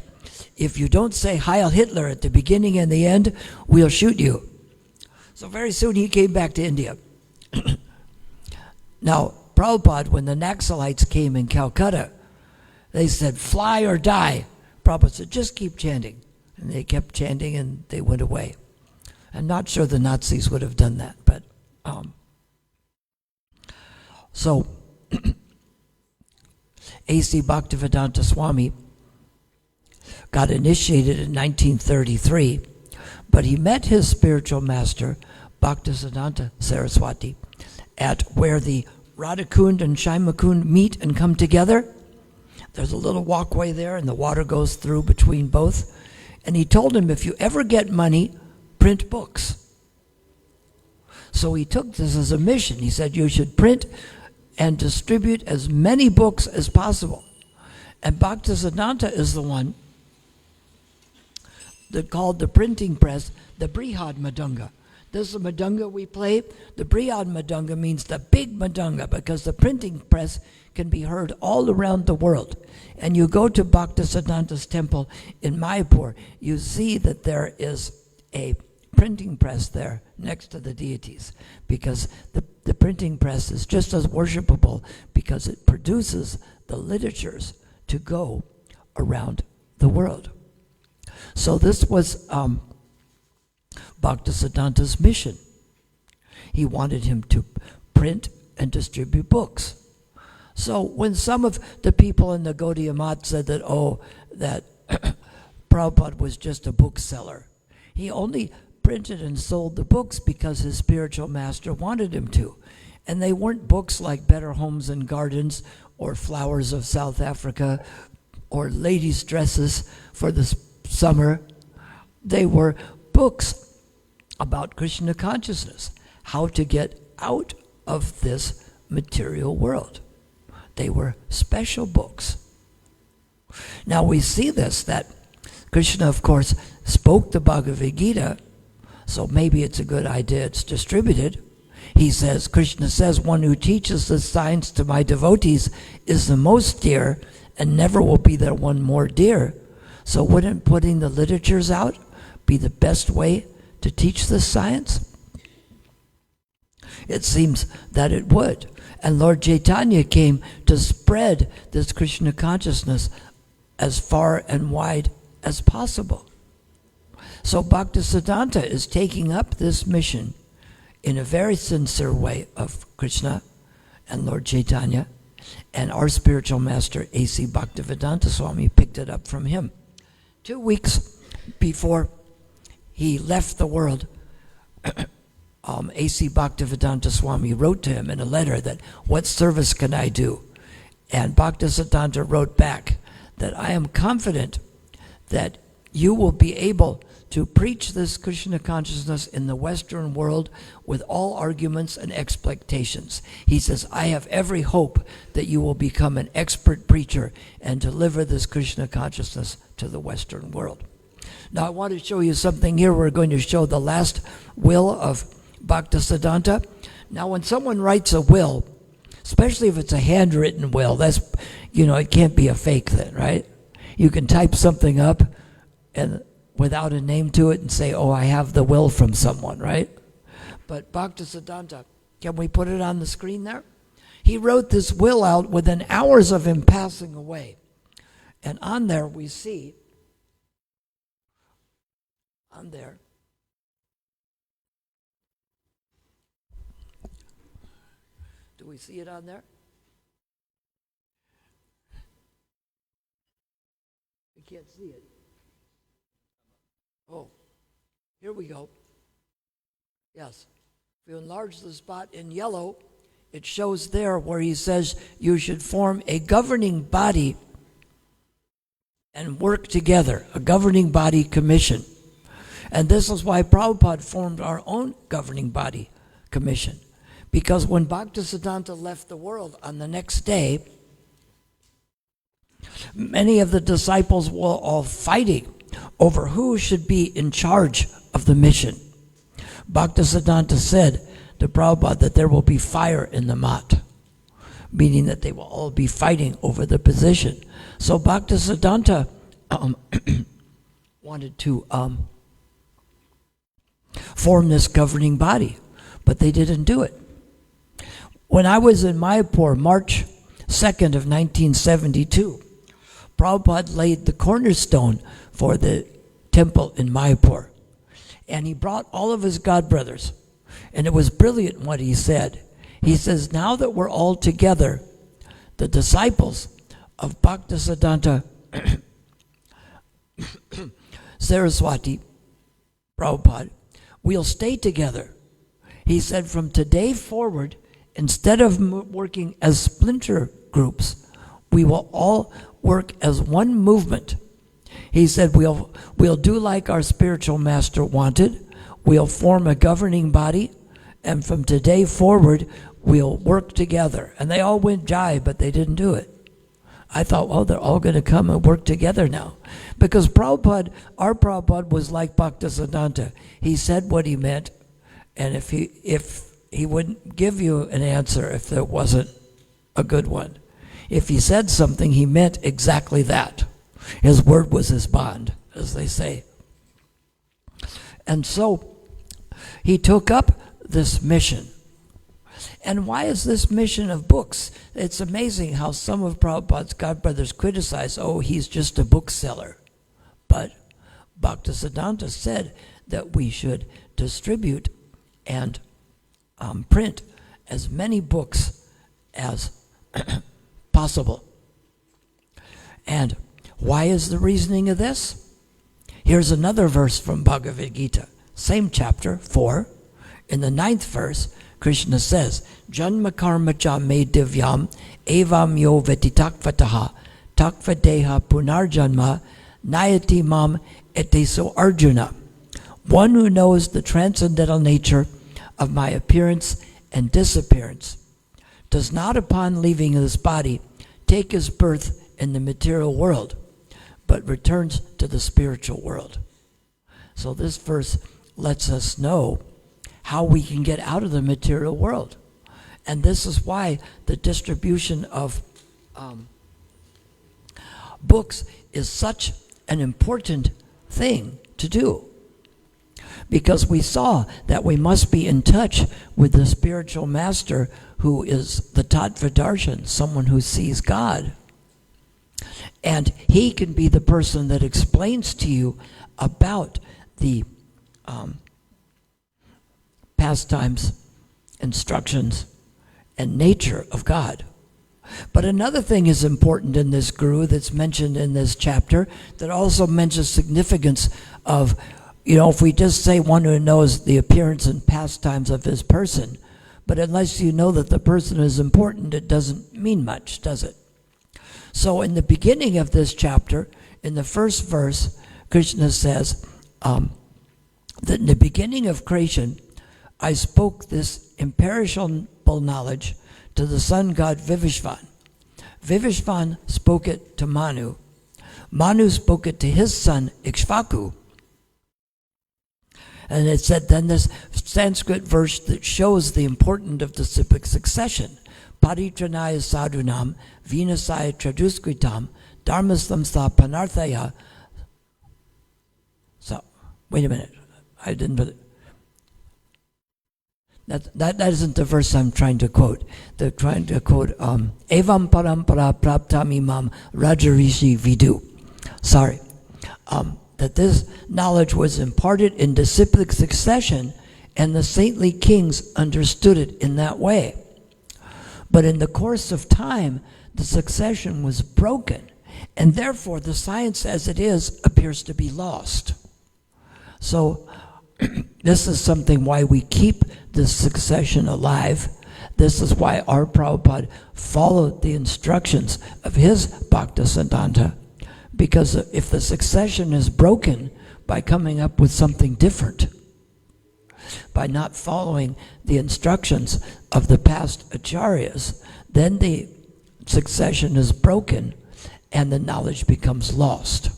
if you don't say Heil Hitler at the beginning and the end, we'll shoot you. So very soon he came back to India. Now, Prabhupada, when the Naxalites came in Calcutta, they said, fly or die. Prabhupada said, just keep chanting. And they kept chanting and they went away. I'm not sure the Nazis would have done that, but so A.C. Bhaktivedanta Swami got initiated in 1933, but he met his spiritual master, Bhaktisiddhanta Sarasvati, at where the Radhakund and Shaimakund meet and come together. There's a little walkway there and the water goes through between both. And he told him, if you ever get money, print books. So he took this as a mission. He said, you should print and distribute as many books as possible. And Bhaktisiddhanta is the one that called the printing press the Brihad Madanga. This is the Madanga we play. The Brihad Madanga means the big Madanga because the printing press can be heard all around the world. And you go to Bhaktisiddhanta's temple in Mayapur, you see that there is a printing press there next to the deities because the printing press is just as worshipable because it produces the literatures to go around the world. So this was Bhaktisiddhanta's mission. He wanted him to print and distribute books. So when some of the people in the Gaudiya Math said that, that Prabhupada was just a bookseller, he only printed and sold the books because his spiritual master wanted him to. And they weren't books like Better Homes and Gardens or Flowers of South Africa or Ladies' Dresses for the summer. They were books about Krishna consciousness, how to get out of this material world. They were special books. Now we see this, that Krishna, of course, spoke the Bhagavad Gita, so maybe it's a good idea it's distributed. He says, Krishna says, one who teaches the science to my devotees is the most dear, and never will be there one more dear. So wouldn't putting the literatures out be the best way to teach this science? It seems that it would. And Lord Chaitanya came to spread this Krishna consciousness as far and wide as possible. So Bhaktisiddhanta is taking up this mission in a very sincere way of Krishna and Lord Chaitanya, and our spiritual master A.C. Bhaktivedanta Swami picked it up from him. 2 weeks before he left the world, A.C. Bhaktivedanta Swami wrote to him in a letter that, what service can I do? And Bhaktisiddhanta wrote back that I am confident that you will be able to preach this Krishna consciousness in the Western world with all arguments and expectations. He says, I have every hope that you will become an expert preacher and deliver this Krishna consciousness to the Western world. Now I want to show you something here. We're going to show the last will of Bhaktisiddhanta. Now when someone writes a will, especially if it's a handwritten will, that's, it can't be a fake then, right? You can type something up and without a name to it and say, oh, I have the will from someone, right? But Bhaktisiddhanta, can we put it on the screen there? He wrote this will out within hours of him passing away. And on there we see, on there, do we see it on there? We can't see it. Oh, here we go. Yes. If you enlarge the spot in yellow, it shows there where he says you should form a governing body and work together, a governing body commission. And this is why Prabhupada formed our own governing body commission. Because when Bhaktisiddhanta left the world on the next day, many of the disciples were all fighting over who should be in charge of the mission. Bhaktisiddhanta said to Prabhupada that there will be fire in the mat, meaning that they will all be fighting over the position. So Bhaktisiddhanta wanted to form this governing body, but they didn't do it. When I was in Mayapur, March 2nd of 1972, Prabhupada laid the cornerstone for the temple in Mayapur. And he brought all of his godbrothers. And it was brilliant what he said. He says, now that we're all together, the disciples of Bhaktisiddhanta Sarasvati, Prabhupada, we'll stay together. He said, from today forward, instead of working as splinter groups, we will all work as one movement. He said, we'll do like our spiritual master wanted. We'll form a governing body, and from today forward, we'll work together. And they all went jive, but they didn't do it. I thought, well, they're all going to come and work together now. Because Prabhupada, our Prabhupada was like Bhaktisiddhanta. He said what he meant, and if he wouldn't give you an answer if there wasn't a good one. If he said something, he meant exactly that. His word was his bond, as they say. And so he took up this mission. And why is this mission of books? It's amazing how some of Prabhupada's godbrothers criticize, oh, he's just a bookseller. But Bhaktisiddhanta said that we should distribute and print as many books as possible. And why is the reasoning of this? Here's another verse from Bhagavad Gita, same chapter 4. In the 9th verse, Krishna says, Janma karma cha me divyam evam yo vetitakvataha takvadeha punarjanma nayati mam eteso Arjuna. One who knows the transcendental nature of my appearance and disappearance does not, upon leaving this body, take his birth in the material world, but returns to the spiritual world. So this verse lets us know how we can get out of the material world. And this is why the distribution of books is such an important thing to do. Because we saw that we must be in touch with the spiritual master who is the Tattvadarshan, someone who sees God. And he can be the person that explains to you about the pastimes, instructions, and nature of God. But another thing is important in this guru that's mentioned in this chapter that also mentions significance of, if we just say one who knows the appearance and pastimes of his person, but unless you know that the person is important, it doesn't mean much, does it? So in the beginning of this chapter, in the first verse, Krishna says that in the beginning of creation, I spoke this imperishable knowledge to the sun god Vivishvan. Vivishvan spoke it to Manu. Manu spoke it to his son Ikshvaku. And it said then this Sanskrit verse that shows the importance of the succession. Paritranaya sadhunam, vinasaya traduskritam, dharmastamsa panarthaya. So, wait a minute. I didn't put it. That isn't the verse I'm trying to quote. They're trying to quote Evam parampara praptamimam rajarishi vidu. Sorry. That this knowledge was imparted in disciplic succession, and the saintly kings understood it in that way. But in the course of time, the succession was broken, and therefore the science as it is appears to be lost. So this is something why we keep this succession alive. This is why our Prabhupada followed the instructions of his Bhaktisiddhanta, because if the succession is broken by coming up with something different, by not following the instructions of the past acharyas, then the succession is broken and the knowledge becomes lost.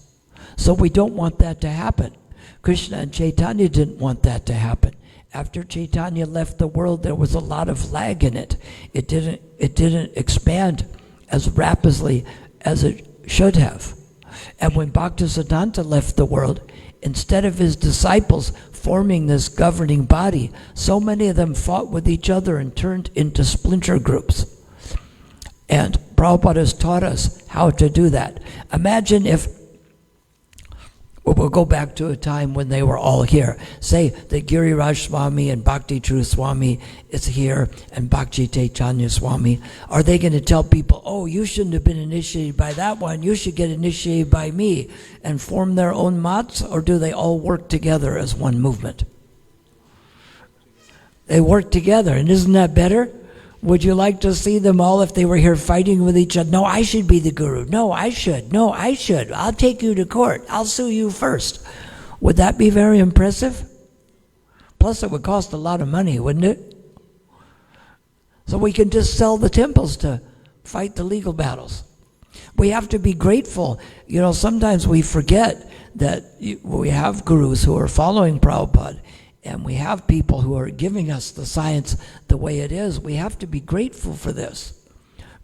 So we don't want that to happen. Krishna and Chaitanya didn't want that to happen. After Chaitanya left the world, there was a lot of lag in it. It didn't expand as rapidly as it should have. And when Bhaktisiddhanta left the world, instead of his disciples forming this governing body, so many of them fought with each other and turned into splinter groups. And Prabhupada has taught us how to do that. Imagine if, we'll go back to a time when they were all here. Say that Giriraj Swami and Bhakti True Swami is here and Bhakti Chaitanya Swami. Are they going to tell people, oh, you shouldn't have been initiated by that one, you should get initiated by me, and form their own mats? Or do they all work together as one movement? They work together, and isn't that better? Would you like to see them all if they were here fighting with each other? No, I should be the guru. No, I should. No, I should. I'll take you to court. I'll sue you first. Would that be very impressive? Plus, it would cost a lot of money, wouldn't it? So we can just sell the temples to fight the legal battles. We have to be grateful. Sometimes we forget that we have gurus who are following Prabhupada, and we have people who are giving us the science the way it is. We have to be grateful for this,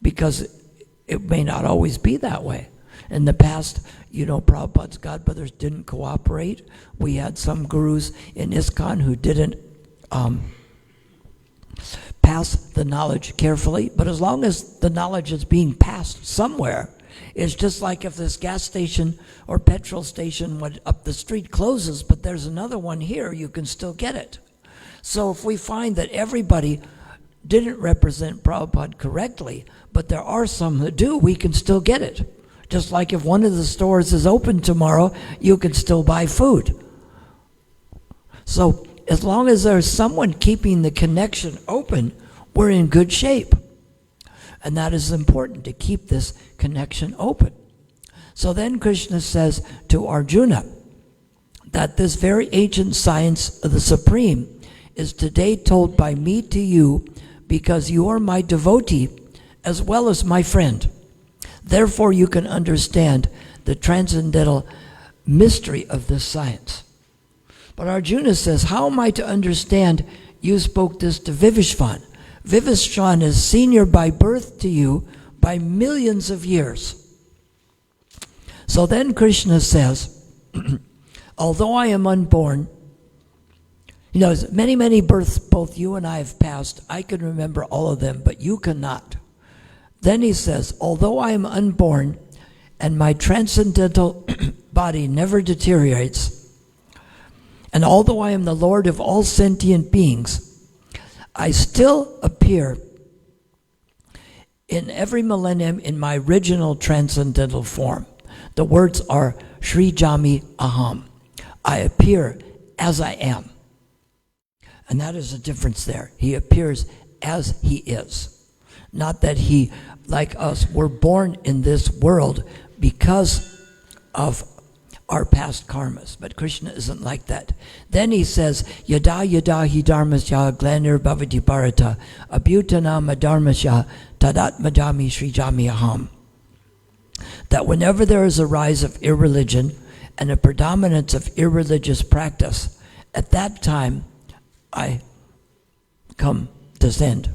because it may not always be that way. In the past, Prabhupada's godbrothers didn't cooperate. We had some gurus in ISKCON who didn't pass the knowledge carefully. But as long as the knowledge is being passed somewhere, it's just like if this gas station or petrol station up the street closes, but there's another one here, you can still get it. So if we find that everybody didn't represent Prabhupada correctly, but there are some that do, we can still get it. Just like if one of the stores is open tomorrow, you can still buy food. So as long as there's someone keeping the connection open, we're in good shape. And that is important, to keep this connection open. So then Krishna says to Arjuna that this very ancient science of the Supreme is today told by me to you, because you are my devotee as well as my friend. Therefore you can understand the transcendental mystery of this science. But Arjuna says, how am I to understand you spoke this to Vivishvan. Vivishvan is senior by birth to you by millions of years. So then Krishna says, although I am unborn, you know, many, many births both you and I have passed. I can remember all of them, but you cannot. Then he says, although I am unborn and my transcendental body never deteriorates, and although I am the Lord of all sentient beings, I still appear in every millennium in my original transcendental form. The words are Sri Jami Aham. I appear as I am. And that is a difference there. He appears as he is. Not that he, like us, were born in this world because of our past karmas. But Krishna isn't like that. Then he says, Yada yada hi dharmasya glanir bhavati bharata abhyutana madharmasya tadat madami sri jami aham. That whenever there is a rise of irreligion and a predominance of irreligious practice, at that time I descend.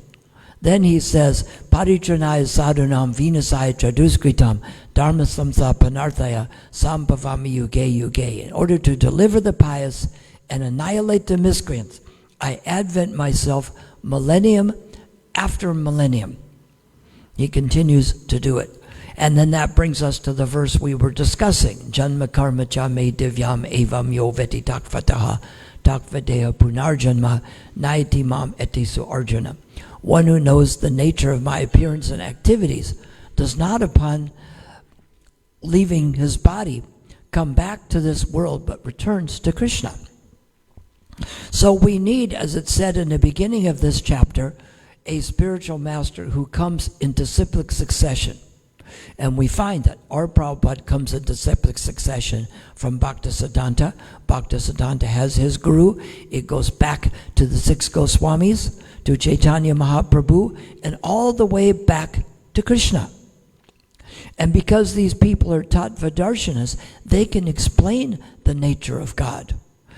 Then he says, Paritranaya sadhunam vinasaya traduskritam dharma samsa panarthaya sambhavami yuge yuge. In order to deliver the pious and annihilate the miscreants, I advent myself millennium after millennium. He continues to do it. And then that brings us to the verse we were discussing. Janma karma cha me divyam evam yo veti takvataha takvadeha punarjanma nayati mam etisu arjuna. One who knows the nature of my appearance and activities does not, upon leaving his body, come back to this world, but returns to Krishna. So we need, as it said in the beginning of this chapter, a spiritual master who comes into cyclic succession. And we find that our Prabhupada comes into cyclic succession from Bhaktisiddhanta. Bhaktisiddhanta has his guru. It goes back to the 6 Goswamis, to Chaitanya Mahaprabhu, and all the way back to Krishna. And because these people are Tattvadarshanas, they can explain the nature of God.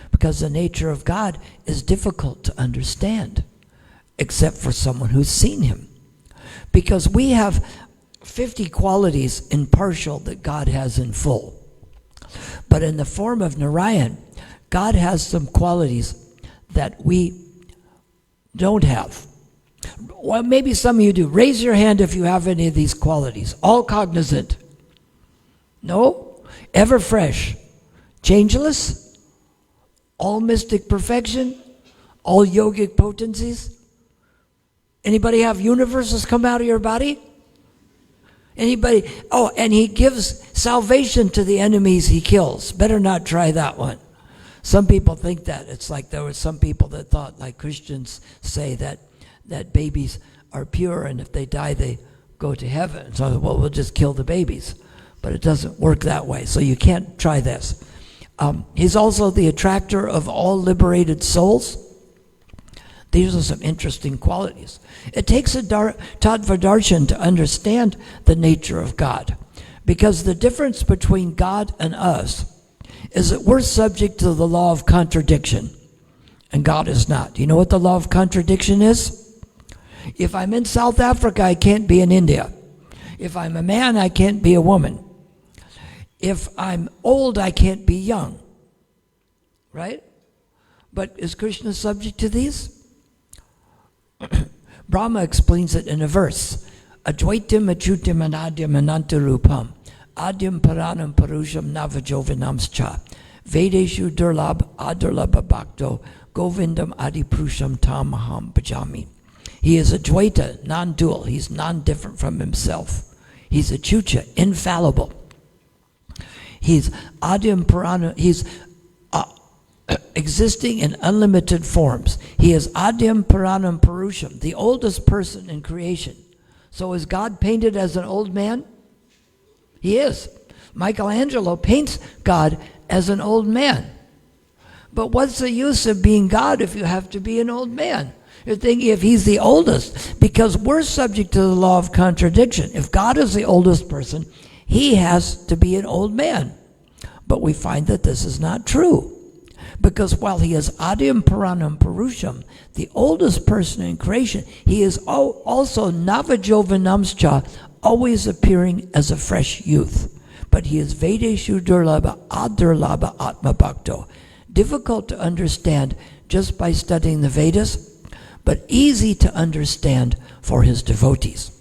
Because the nature of God is difficult to understand, except for someone who's seen him. Because we have 50 qualities in partial that God has in full. But in the form of Narayan, God has some qualities that we don't have. Well, maybe some of you do. Raise your hand if you have any of these qualities. All cognizant. No? Ever fresh. Changeless. All mystic perfection. All yogic potencies. Anybody have universes come out of your body? Anybody? Oh, and he gives salvation to the enemies he kills. Better not try that one. Some people think that. It's like there were some people that thought, like Christians say, that babies are pure and if they die they go to heaven. So, well, we'll just kill the babies. But it doesn't work that way. So you can't try this. He's also the attractor of all liberated souls. These are some interesting qualities. It takes a Tattvadarshan to understand the nature of God. Because the difference between God and us is that we're subject to the law of contradiction, and God is not. Do you know what the law of contradiction is? If I'm in South Africa, I can't be in India. If I'm a man, I can't be a woman. If I'm old, I can't be young. Right? But is Krishna subject to these? Brahma explains it in a verse. Advaitam achyutam anadyam anantarupam adyam paranam parusham navajovinamscha vedeshu durlab adurlabha bhakto govindam adiprusham tamaham bhajami. He is Advaita, non-dual. He's non-different from himself. He's achyuta, infallible. He's adyam paranam. He's existing in unlimited forms. He is Adyam Paranam Purusham, the oldest person in creation. So is God painted as an old man? He is. Michelangelo paints God as an old man. But what's the use of being God if you have to be an old man? You're thinking if he's the oldest, because we're subject to the law of contradiction. If God is the oldest person, he has to be an old man. But we find that this is not true. Because while he is Adyam Puranam Purusham, the oldest person in creation, he is also Navajovanamscha, always appearing as a fresh youth. But he is Vedeshu Durlabha Adurlabha Atma Bhakto. Difficult to understand just by studying the Vedas, but easy to understand for his devotees.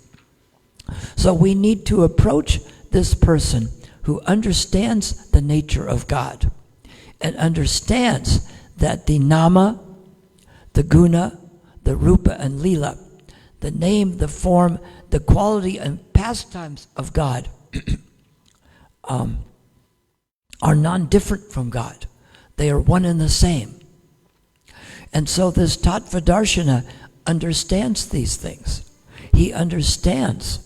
So we need to approach this person who understands the nature of God and understands that the Nama, the Guna, the Rupa and Lila, the name, the form, the quality and pastimes of God are non-different from God. They are one and the same. And so this Tattva-darshana understands these things. He understands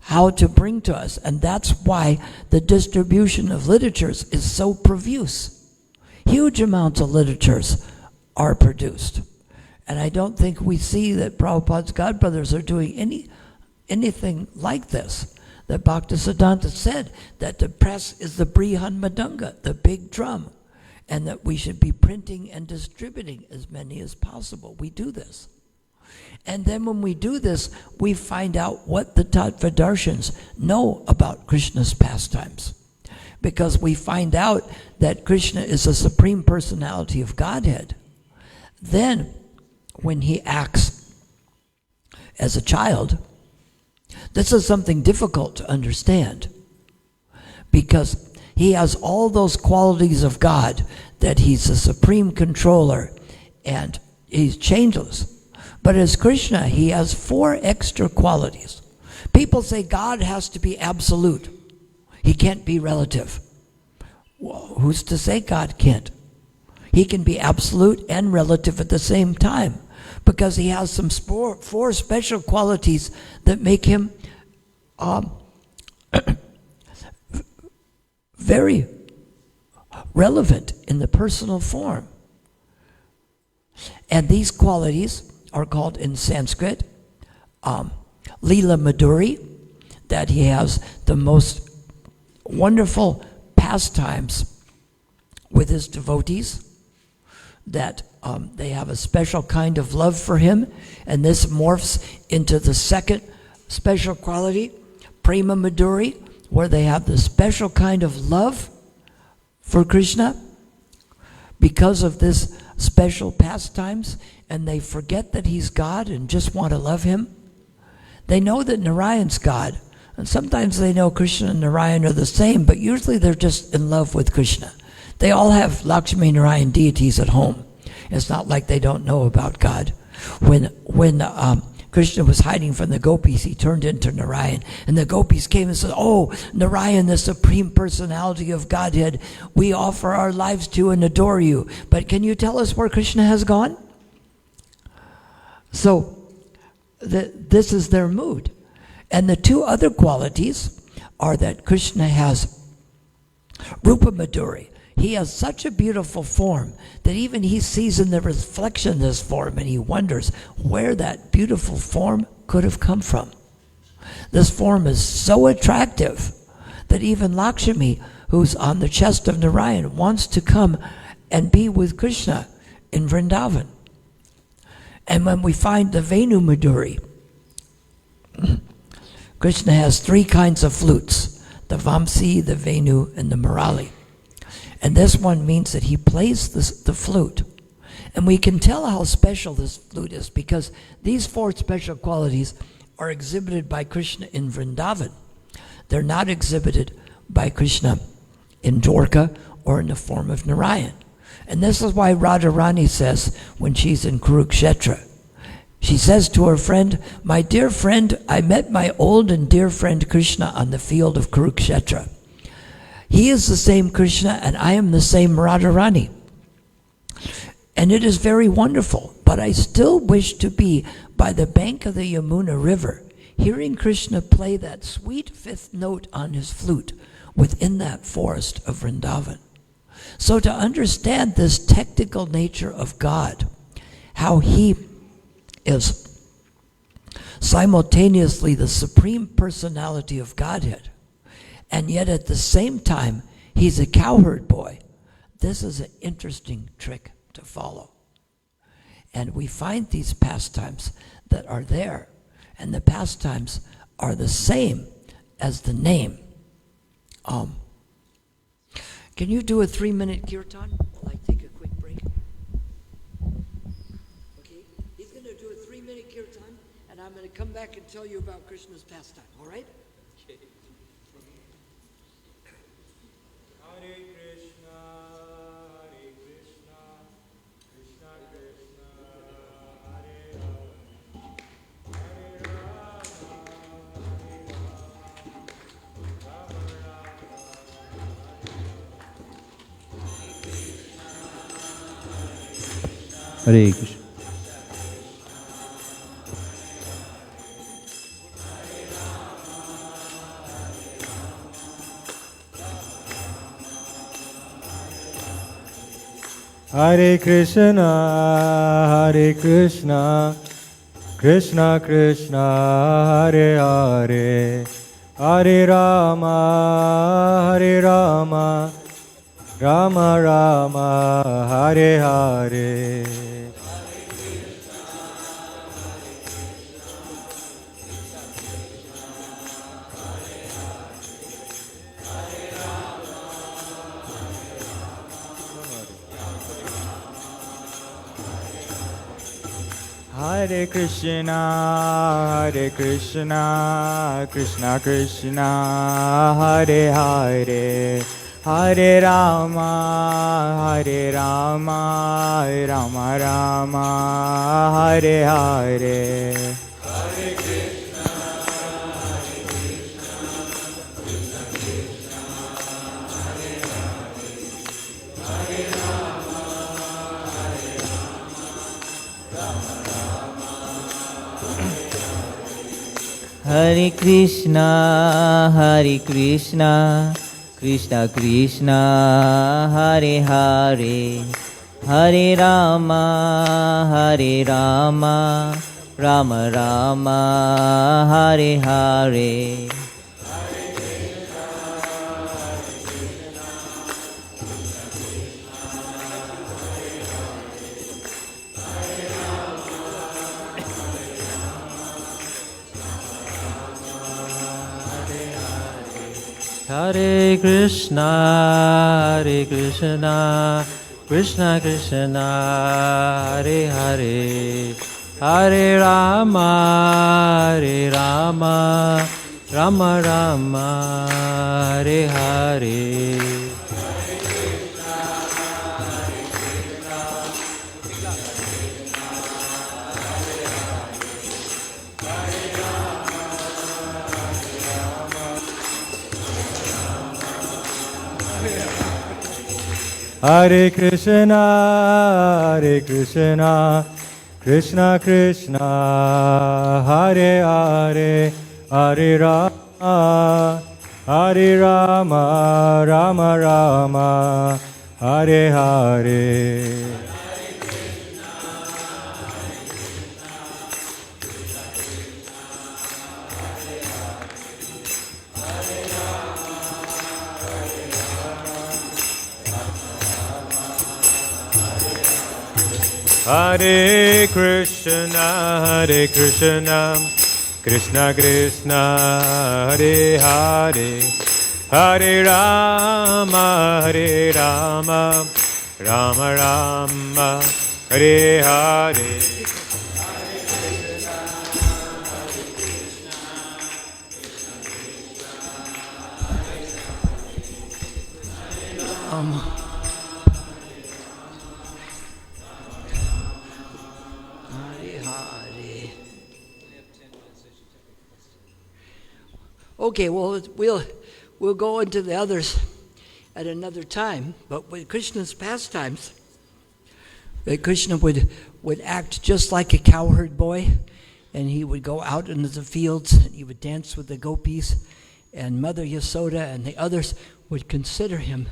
how to bring to us. And that's why the distribution of literatures is so profuse. Huge amounts of literatures are produced. And I don't think we see that Prabhupada's godbrothers are doing anything like this. That Bhaktisiddhanta said that the press is the Brihan Madanga, the big drum, and that we should be printing and distributing as many as possible. We do this. And then when we do this, we find out what the Tattva-darshans know about Krishna's pastimes. Because we find out that Krishna is a supreme personality of Godhead. Then, when he acts as a child, this is something difficult to understand. Because he has all those qualities of God, that he's the supreme controller and he's changeless. But as Krishna, he has 4 extra qualities. People say God has to be absolute. He can't be relative. Well, who's to say God can't? He can be absolute and relative at the same time, because he has some 4 special qualities that make him very relevant in the personal form. And these qualities are called in Sanskrit Lila Madhuri, that he has the most wonderful pastimes with his devotees, that they have a special kind of love for him, and this morphs into the second special quality, Prema Madhuri, where they have the special kind of love for Krishna because of this special pastimes, and they forget that he's God and just want to love him. They know that Narayan's God, and sometimes they know Krishna and Narayan are the same, but usually they're just in love with Krishna. They all have Lakshmi Narayan deities at home. It's not like they don't know about God. When Krishna was hiding from the gopis, he turned into Narayan, and the gopis came and said, "Oh, Narayan, the supreme personality of Godhead, we offer our lives to and adore you. But can you tell us where Krishna has gone?" So this is their mood. And the 2 other qualities are that Krishna has Rupa Madhuri. He has such a beautiful form that even he sees in the reflection of this form, and he wonders where that beautiful form could have come from. This form is so attractive that even Lakshmi, who's on the chest of Narayan, wants to come and be with Krishna in Vrindavan. And when we find the Venu Madhuri, Krishna has 3 kinds of flutes, the Vamsi, the Venu, and the Murali. And this one means that he plays the flute. And we can tell how special this flute is because these 4 special qualities are exhibited by Krishna in Vrindavan. They're not exhibited by Krishna in Dwarka or in the form of Narayan. And this is why Radharani says when she's in Kurukshetra, she says to her friend, "My dear friend, I met my old and dear friend Krishna on the field of Kurukshetra. He is the same Krishna and I am the same Radharani. And it is very wonderful, but I still wish to be by the bank of the Yamuna River, hearing Krishna play that sweet 5th note on his flute within that forest of Vrindavan." So to understand this technical nature of God, how he is simultaneously the supreme personality of Godhead, and yet at the same time, he's a cowherd boy This is an interesting trick to follow. And we find these pastimes that are there, and the pastimes are the same as the name. Can you do a 3-minute kirtan while I take a quick break? Okay, he's going to do a 3-minute kirtan, and I'm going to come back and tell you about Krishna's pastime, all right? Hare Krishna, Hare Krishna, Krishna Krishna, Hare Hare, Hare Rama, Hare Krishna. Hare Krishna, Hare Krishna, Krishna Krishna, Hare Hare, Hare Rama, Hare Rama, Rama Rama, Hare Hare. Hare Krishna, Hare Krishna, Krishna Krishna, Hare Hare, Hare Rama, Hare Rama, Rama Rama, Hare Hare. Hare Krishna, Hare Krishna, Krishna Krishna, Hare Hare, Hare Rama, Hare Rama, Rama Rama, Hare Hare. Hare Krishna, Hare Krishna, Krishna Krishna, Hare Hare, Hare Rama, Hare Rama, Rama Rama, Hare Hare. Hare Krishna, Hare Krishna, Krishna Krishna, Hare Hare, Hare Rama, Hare Rama, Rama Rama, Hare Hare. Hare Krishna, Hare Krishna, Krishna Krishna, Hare Hare, Hare Rama, Hare Rama, Rama Rama, Hare Hare. Okay, well, we'll go into the others at another time. But with Krishna's pastimes, Krishna would act just like a cowherd boy, and he would go out into the fields and he would dance with the gopis, and Mother Yasoda and the others would consider him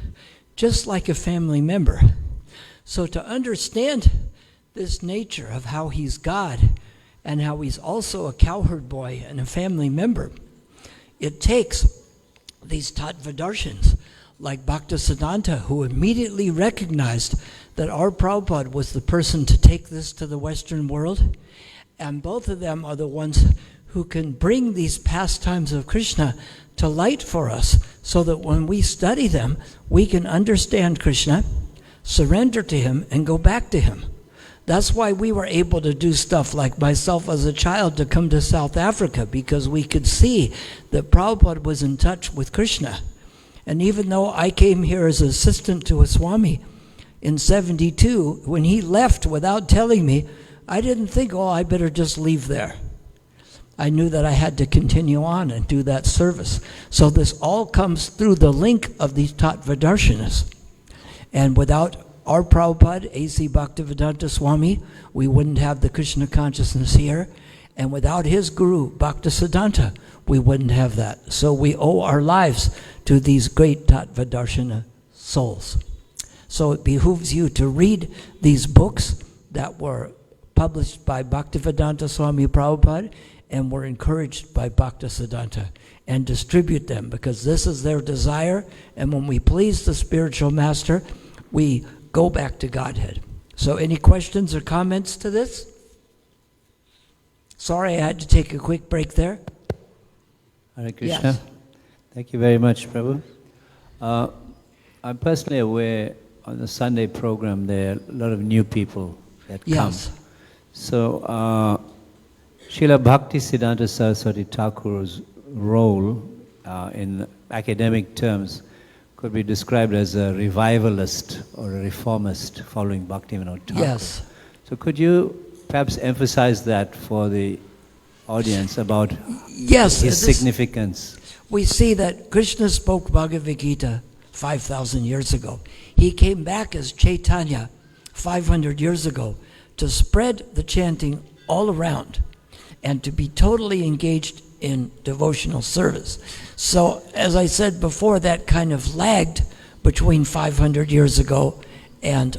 just like a family member. So to understand this nature of how he's God and how he's also a cowherd boy and a family member, it takes these tattvadarsans like Bhaktisiddhanta, who immediately recognized that our Prabhupada was the person to take this to the Western world. And both of them are the ones who can bring these pastimes of Krishna to light for us, so that when we study them, we can understand Krishna, surrender to him, and go back to him. That's why we were able to do stuff like myself as a child to come to South Africa, because we could see that Prabhupada was in touch with Krishna. And even though I came here as assistant to a Swami in 72, when he left without telling me, I didn't think, oh, I better just leave there. I knew that I had to continue on and do that service. So this all comes through the link of these Tattvadarshanas. And without our Prabhupada, A.C. Bhaktivedanta Swami, we wouldn't have the Krishna consciousness here. And without his guru, Bhaktisiddhanta, we wouldn't have that. So we owe our lives to these great Tattvadarsana souls. So it behooves you to read these books that were published by Bhaktivedanta Swami Prabhupada and were encouraged by Bhaktisiddhanta, and distribute them, because this is their desire. And when we please the spiritual master, we go back to Godhead. So any questions or comments to this? Sorry, I had to take a quick break there. Hare Krishna. Yes. Thank you very much, Prabhu. I'm personally aware on the Sunday program there are a lot of new people that come. Yes. So, Srila Bhaktisiddhanta Sarasvati Thakur's role in academic terms could be described as a revivalist or a reformist following Bhaktivinoda Thakur. Yes. So could you perhaps emphasize that for the audience about Yes, his significance? We see that Krishna spoke Bhagavad Gita 5,000 years ago. He came back as Chaitanya 500 years ago to spread the chanting all around and to be totally engaged in devotional service. So, as I said before, that kind of lagged between 500 years ago and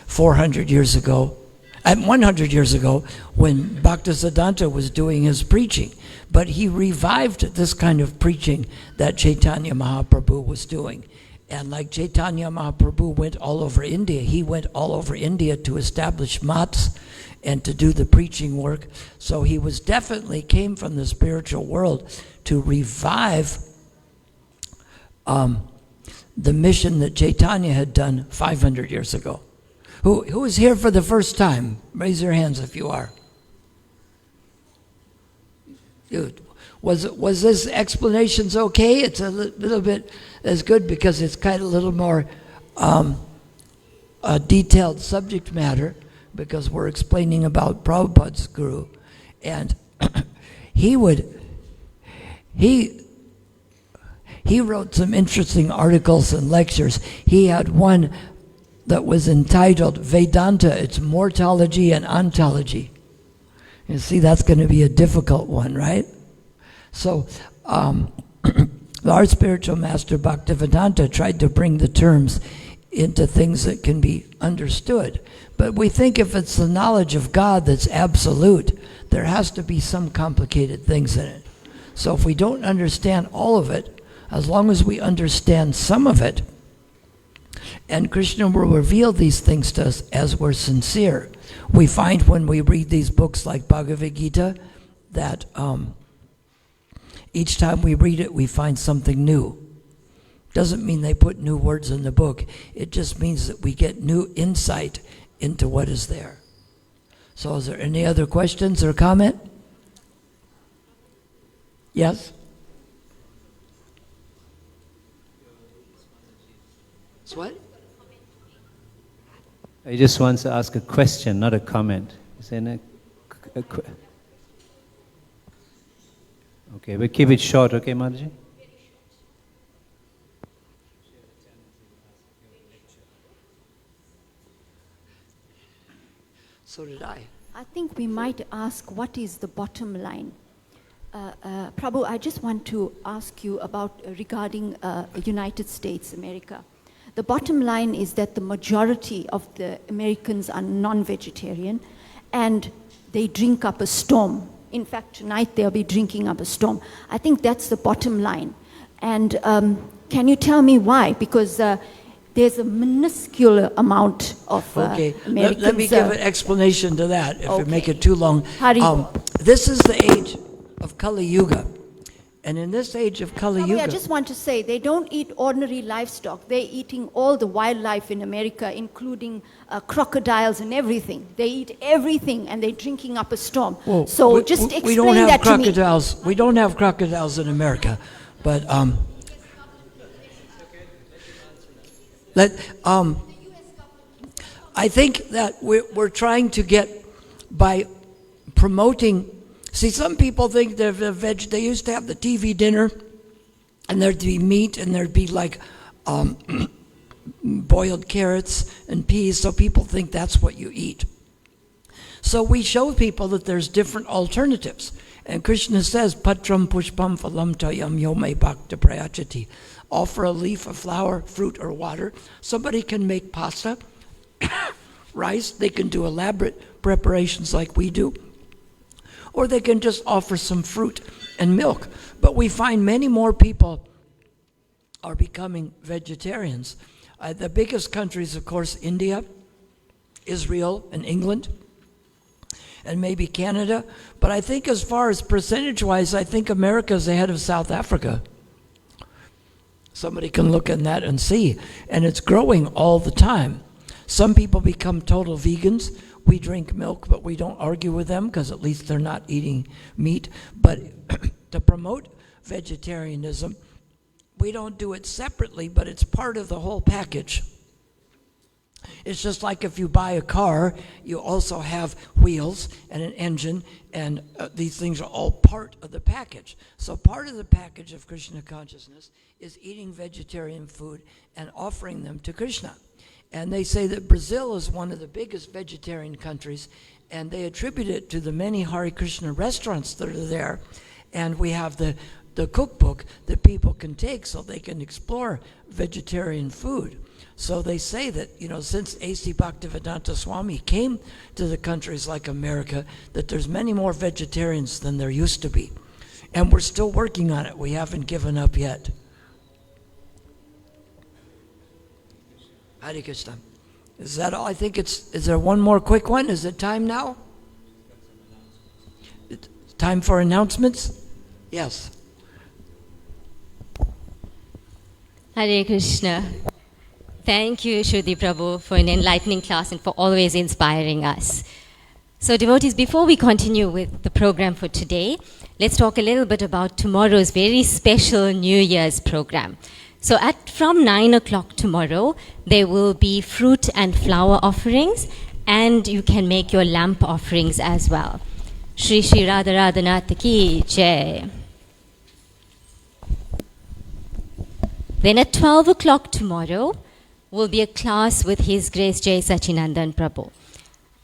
400 years ago, and 100 years ago, when Bhaktisiddhanta was doing his preaching. But he revived this kind of preaching that Chaitanya Mahaprabhu was doing. And like Chaitanya Mahaprabhu went all over India, he went all over India to establish mats and to do the preaching work. So he was definitely came from the spiritual world to revive the mission that Chaitanya had done 500 years ago. Who is here for the first time? Raise your hands if you are. Was this explanations okay? It's a little bit as good because it's kind of a little more detailed subject matter, because we're explaining about Prabhupada's guru. And he wrote some interesting articles and lectures. He had one that was entitled Vedanta, Its Mortology and Ontology. You see, that's going to be a difficult one, right? So our spiritual master Bhaktivedanta tried to bring the terms into things that can be understood. But we think if it's the knowledge of God that's absolute, there has to be some complicated things in it. So if we don't understand all of it, as long as we understand some of it, and Krishna will reveal these things to us as we're sincere. We find when we read these books like Bhagavad Gita that each time we read it, we find something new. Doesn't mean they put new words in the book. It just means that we get new insight into what is there. So is there any other questions or comment? Yes? What? He just wants to ask a question, not a comment. Is there okay, but keep it short, okay, Mataji? So did I. I think we might ask, what is the bottom line? Prabhu, I just want to ask you about regarding United States, America. The bottom line is that the majority of the Americans are non-vegetarian and they drink up a storm. In fact, tonight they'll be drinking up a storm. I think that's the bottom line. And can you tell me why? Because there's a minuscule amount of Okay, Americans. let me give an explanation to that, if you make it too long. Haribo. This is the age of Kali Yuga. And in this age of Kali Prabhu, Yuga... I just want to say, they don't eat ordinary livestock. They're eating all the wildlife in America, including crocodiles and everything. They eat everything, and they're drinking up a storm. Well, so we, just we explain don't have that crocodiles. to me. We don't have crocodiles in America, but I think that we're trying to get by promoting. See, some people think they're veg. They used to have the TV dinner, and there'd be meat, and there'd be like boiled carrots and peas. So people think that's what you eat. So we show people that there's different alternatives. And Krishna says, Patram pushpam phalam tayam yome bhakta prayachati. Offer a leaf, a flower, fruit, or water. Somebody can make pasta, rice. They can do elaborate preparations like we do. Or they can just offer some fruit and milk. But we find many more people are becoming vegetarians. The biggest countries, of course, India, Israel, and England, and maybe Canada. But I think as far as percentage-wise, I think America's ahead of South Africa. Somebody can look in that and see. And it's growing all the time. Some people become total vegans. We drink milk, but we don't argue with them because at least they're not eating meat. But to promote vegetarianism, we don't do it separately, but it's part of the whole package. It's just like if you buy a car, you also have wheels and an engine, and these things are all part of the package. So part of the package of Krishna consciousness is eating vegetarian food and offering them to Krishna. And they say that Brazil is one of the biggest vegetarian countries, and they attribute it to the many Hare Krishna restaurants that are there. And we have the cookbook that people can take so they can explore vegetarian food. So they say that, since A.C. Bhaktisiddhanta Swami came to the countries like America, that there's many more vegetarians than there used to be. And we're still working on it. We haven't given up yet. Hare Krishna. Is that all? I think is there one more quick one? Is it time now? It's time for announcements? Yes. Hare Krishna. Thank you, Kshudi Prabhu, for an enlightening class and for always inspiring us. So devotees, before we continue with the program for today, let's talk a little bit about tomorrow's very special New Year's program. So from 9 o'clock tomorrow, there will be fruit and flower offerings, and you can make your lamp offerings as well. Shri Shri Radharanath Ki Jai. Then at 12 o'clock tomorrow, will be a class with His Grace Jai Sachinandan Prabhu.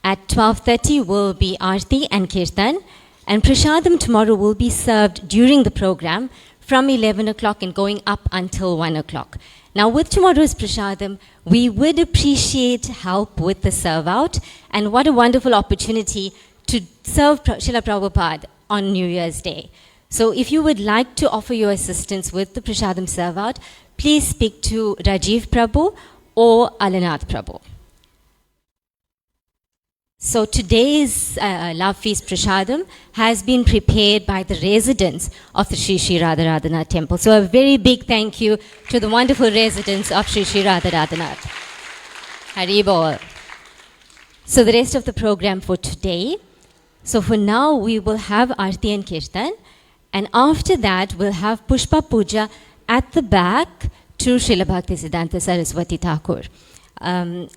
At 12:30 will be Aarti and Kirtan, and Prashadam tomorrow will be served during the program from 11 o'clock and going up until 1 o'clock. Now with tomorrow's Prashadam, we would appreciate help with the serve out, and what a wonderful opportunity to serve Srila Prabhupada on New Year's Day. So if you would like to offer your assistance with the Prashadam serve out, please speak to Rajiv Prabhu or Alanath Prabhu. So today's Love Feast Prashadam has been prepared by the residents of the Sri Sri Radharadhanath temple. So a very big thank you to the wonderful residents of Sri Sri Radharadhanath. Hari Bol. So the rest of the program for today. So for now, we will have Aarti and Kirtan. And after that, we'll have Pushpa Puja at the back to Srila Bhaktisiddhanta Sarasvati Thakur.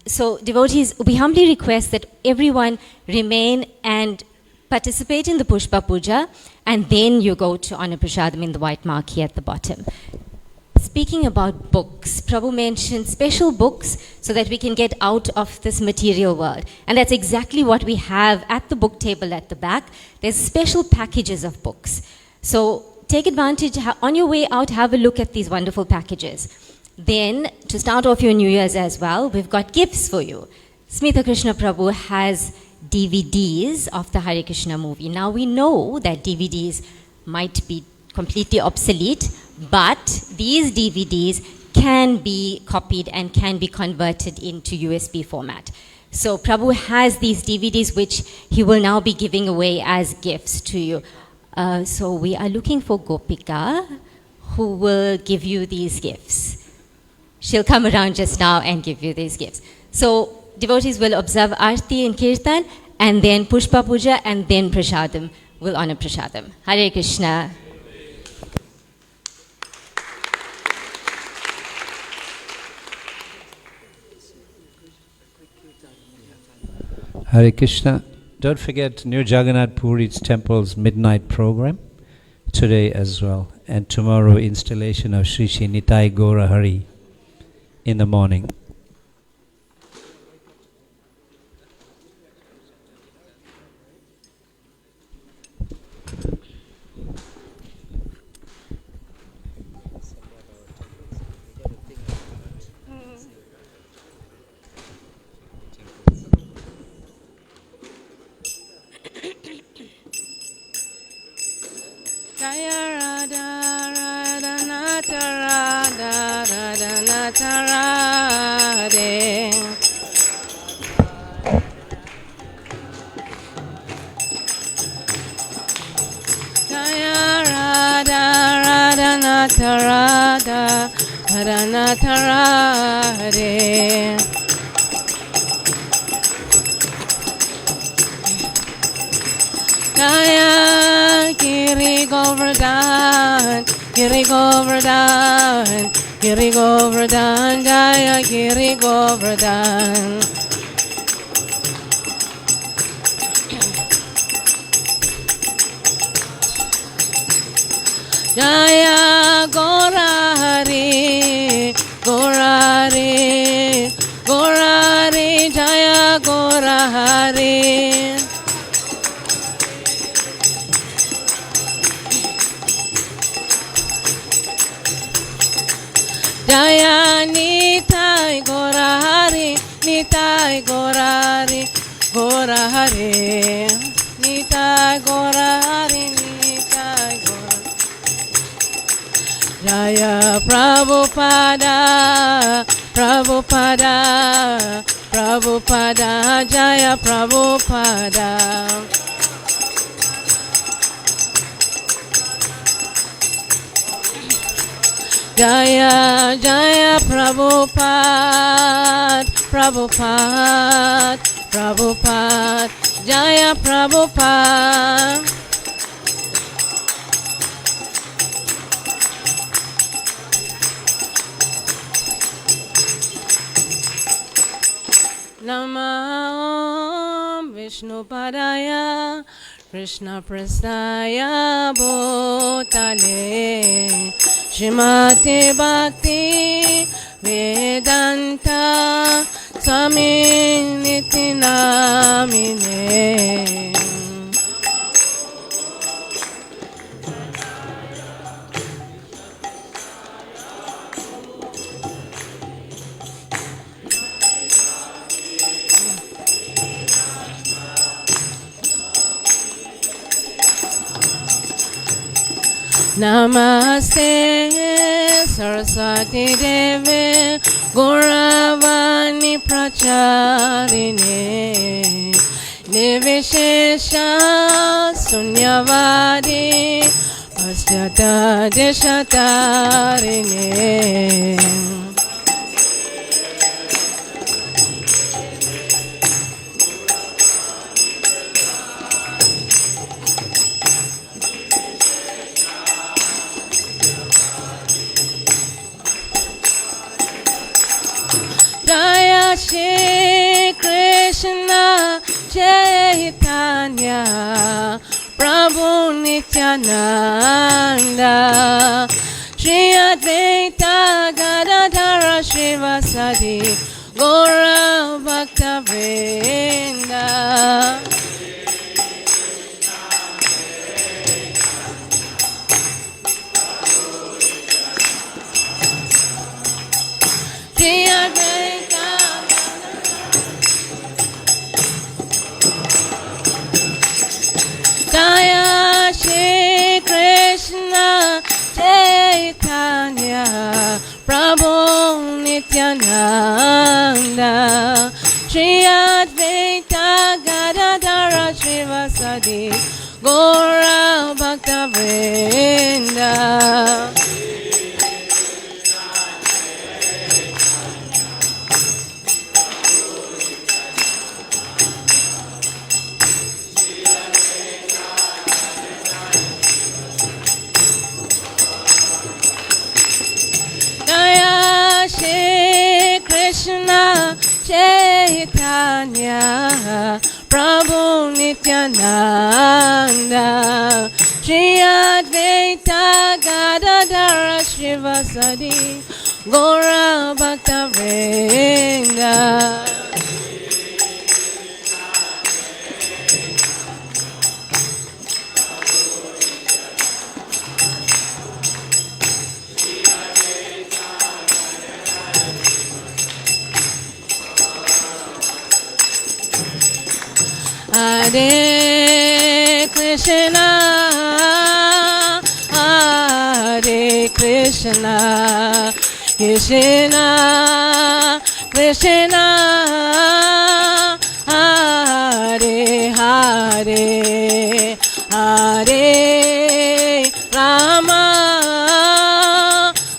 So devotees, we humbly request that everyone remain and participate in the Pushpa Puja, and then you go to Honor Prashadam in the white marquee at the bottom. Speaking about books, Prabhu mentioned special books so that we can get out of this material world. And that's exactly what we have at the book table at the back. There's special packages of books. So take advantage, on your way out, have a look at these wonderful packages. Then, to start off your New Year's as well, we've got gifts for you. Smita Krishna Prabhu has DVDs of the Hare Krishna movie. Now we know that DVDs might be completely obsolete, but these DVDs can be copied and can be converted into USB format. So Prabhu has these DVDs which he will now be giving away as gifts to you. So we are looking for Gopika who will give you these gifts. She'll come around just now and give you these gifts. So devotees will observe Aarti and Kirtan, and then Pushpa Puja, and then Prasadam. We'll honor Prasadam. Hare Krishna. Hare Krishna. Don't forget New Jagannath Puri's temple's midnight program today as well, and tomorrow installation of Sri Sri Nitai Gaura Hari in the morning. Jaya Radha Radha Nata Radha Radha Nata Radhe. Jaya Radha Radha Nata Radha Radha Nata Radhe. Jaya Giri Govardhan, Giri Govardhan, Giri Govardhan, Jaya Giri Govardhan. Jaya Gaurahari, Gaurahari, Gaurahari, Jaya Gaurahari. Jaya Nitai Gaurahari, Nitai Gaurahari, Gaurahari, Nitai Gaurahari, Nitai Gaurahari. Jaya Prabhupada, Prabhupada, Prabhupada, Jaya Prabhupada. Jaya Jaya Prabhupada, Prabhupada, Prabhupada, Jaya Prabhupada. Namah Vishnu Padaya Krishna Prasthaya Bhutale Shrimati Bhakti Vedanta Swami Niti Namine. Namaste Sarasvati Deve Gauravani Pracharine Nivishesha Sunyavadi Pasyata Deshatarine. Jaya Shri Krishna Chaitanya Prabhu Nityananda Shri Advaita Gadadhara Srivasadi Gaura Bhakta Vrinda. Shri Advaita Jaya Shri Krishna Chaitanya Nityananda Shri Advaita Gadadhara Srivasadi Gora Bhakta Vrinda Shri Krishna Chaitanya Prabhu Nityananda Shri Advaita Gadadhara Srivasadi Gora Bhakta Vrinda Hare Krishna, Hare Krishna, Krishna, Krishna, Hare Hare, Hare Rama,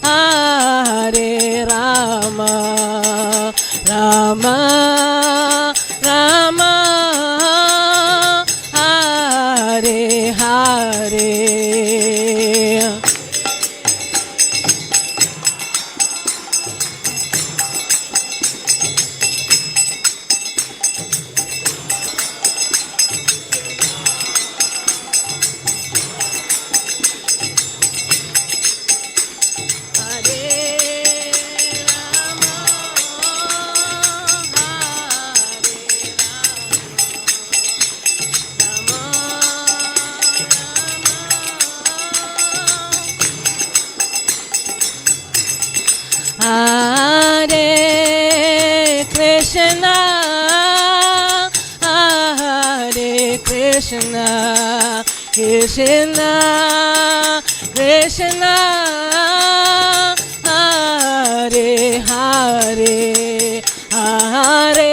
Hare Rama, Rama, Rama. Hare Hare Hare Krishna, Hare Krishna, Krishna, Krishna, Hare Hare, Hare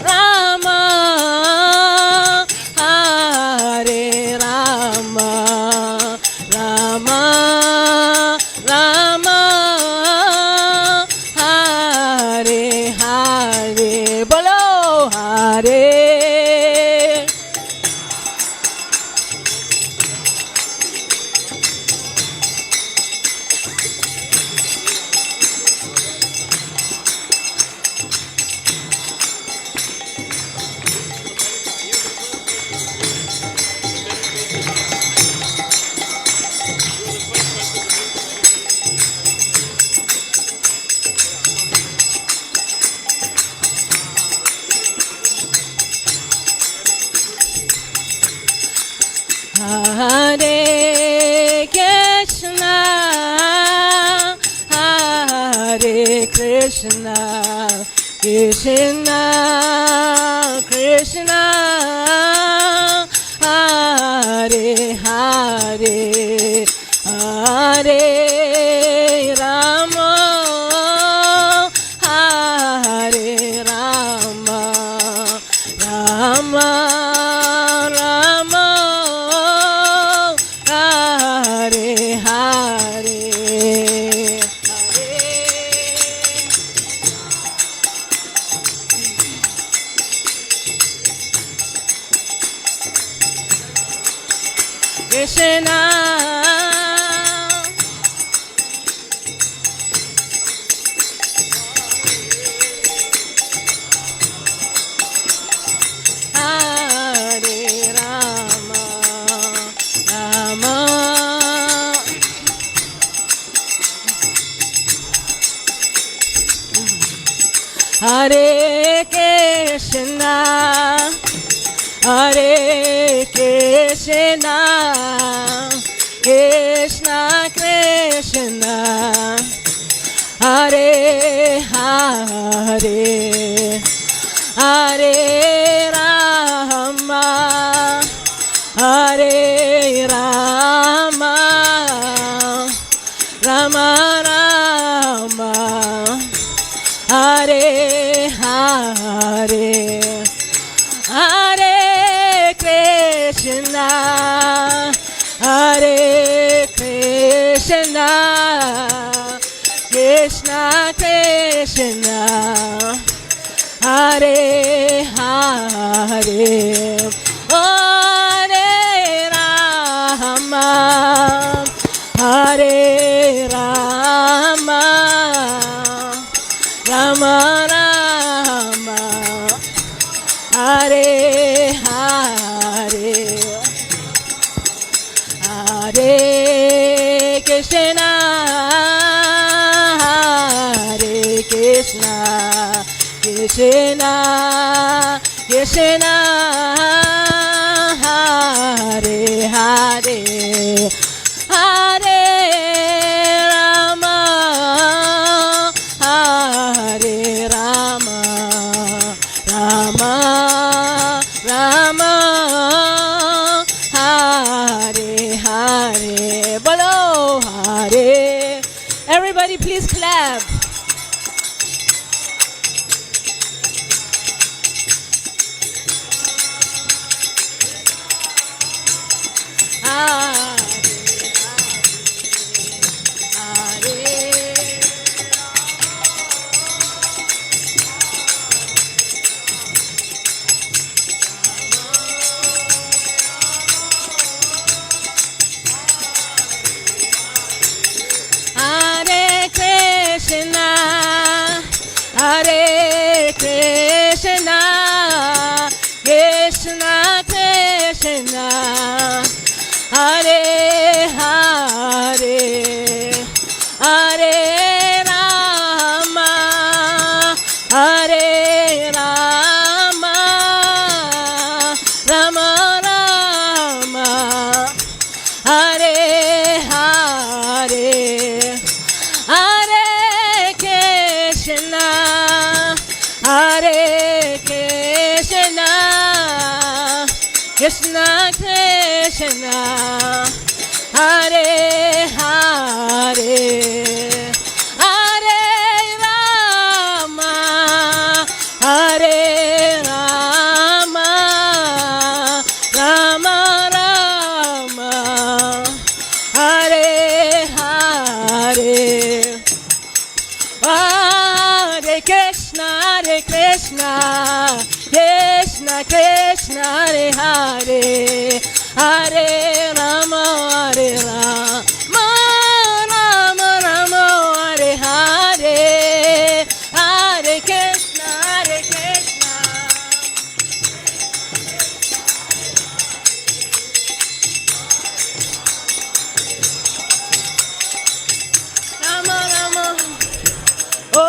Rama, Hare Rama, Rama, Rama. Hare Hare, bolo Hare. Hare Krishna, Hare Krishna, Krishna, Krishna, Hare Hare, Hare Rama, Hare Rama, Rama. Krishna, Hare Rama, Rama. Hare Krishna, Hare Krishna, Krishna Krishna, Hare Hare, Hare Rama, Hare Rama, Rama Rama, Krishna Krishna, Hare Hare, Hare Rama, Hare Rama, Rama Rama, Hare Hare, Hare Krishna, Hare Krishna, Krishna Krishna, Hare Hare, Hare Rama, Hare Rama, Rama Rama, Hare Hare. Bolo Hare. Everybody please clap. Hare Krishna, Hare Krishna, Krishna Krishna, Hare Hare, Hare Rama, Hare Rama, Rama Rama, Hare Hare, Hare Krishna, Hare Krishna, Krishna Krishna, Hare Hare, Hare Rama, Hare Rama, Rama Rama, Hare Hare, Hare Krishna, Hare Krishna, Krishna Krishna, Hare Hare, Hare Rama, Hare Rama, Rama Rama, Hare Hare, Hare Krishna, Hare Krishna, Rama Rama. Oh,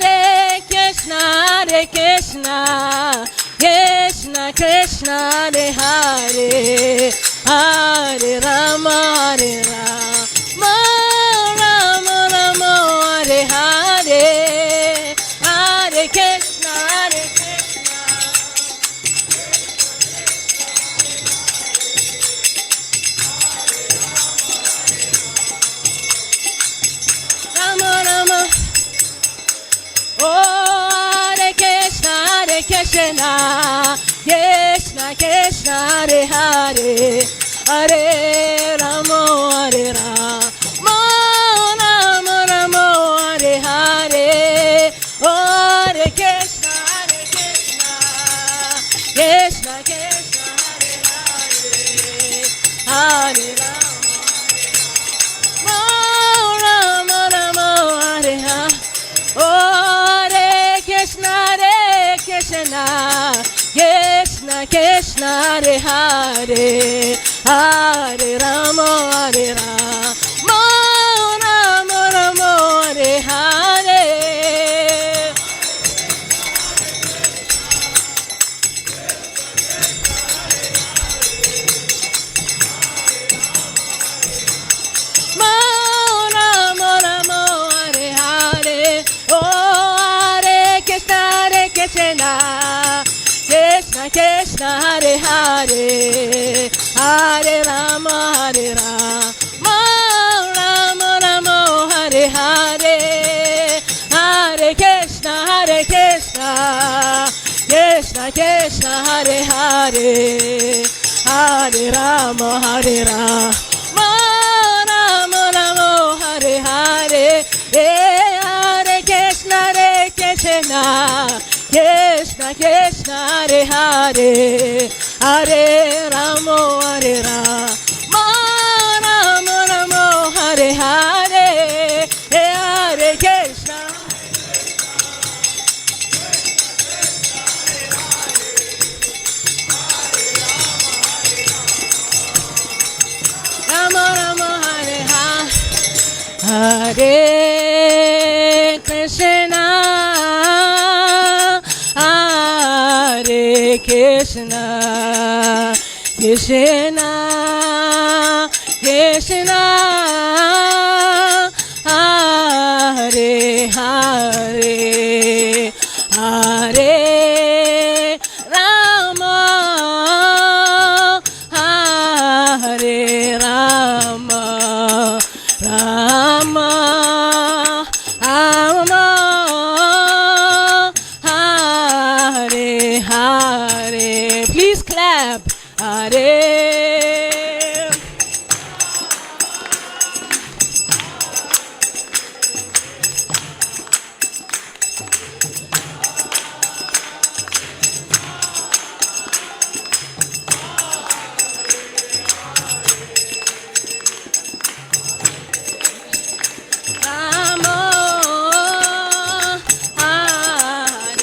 Hare Krishna, Hare Krishna, Krishna Krishna, Hare Hare, Hare Rama, Hare Rama, Rama Rama, Hare Hare, Hare Krishna, Hare Krishna, Rama Rama. Oh, Hare Krishna, Hare Krishna, Krishna Krishna, Hare Hare, Hare Rama, Hare Rama, Rama Rama, Hare Hare. Oh, Hare Krishna, Hare Krishna, Krishna Krishna, Hare Hare, Hare Rama, Rama Rama, Hare Hare. Oh, Hare Krishna, Krishna Krishna, Hare Hare, Hare Rama, Hare Rama, Rama Rama, Hare Hare. Rama Rama, Hare Hare. Oh, Hare Krishna, Krishna Krishna, Hare Hare, Hare Rama, Hare Rama, Rama Rama, Hare Hare, Hare Krishna, Krishna Krishna, Hare Hare, Hare Rama, Hare Rama, Rama Rama, Hare Hare. Krishna, Krishna Krishna, Hare Hare, Hare Rama, Hare Rama, Rama Rama, Hare Hare, Hare Krishna. Rama Rama, Hare Hare, Hare Krishna, Hare Krishna, Krishna Krishna, Hare Hare, Hare Rama, Hare Rama, Rama Rama, Hare Hare. Please clap. Hare. Rama, Hare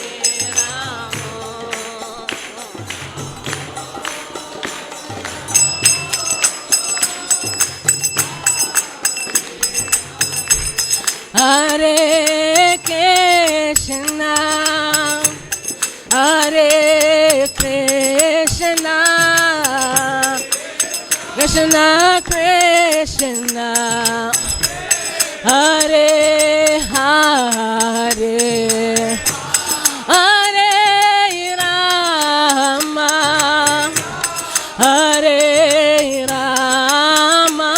Hare Krishna, Hare Krishna, Krishna Krishna, Hare Hare, Hare Rama, Hare Rama,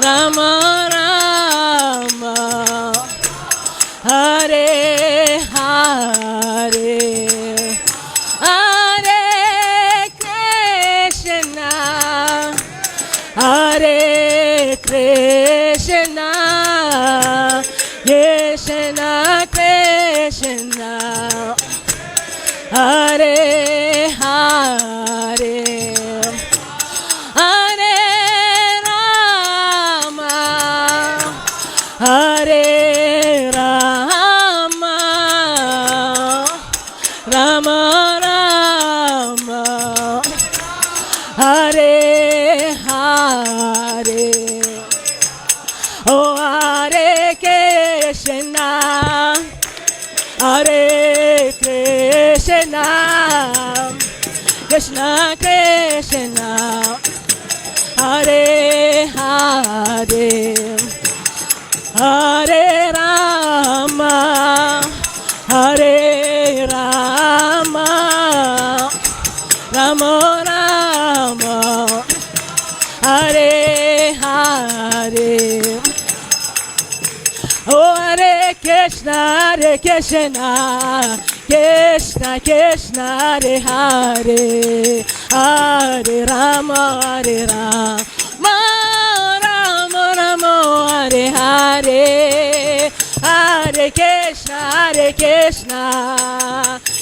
Rama Rama, Hare Hare, Hare Krishna, Hare Krishna, Krishna Krishna, Hare Hare, Hare Rama, Hare Rama, Rama Rama, Hare Hare. Oh, Hare Krishna, Hare Krishna, Krishna Krishna, Hare Hare, Hare Rama, Hare Rama, Rama Rama, Hare Hare. Oh, Hare Krishna, Hare Krishna, Krishna Krishna, Hare Hare, Hare Rama, Hare Rama, Rama Rama, Hare Hare, Hare Krishna, Hare Krishna,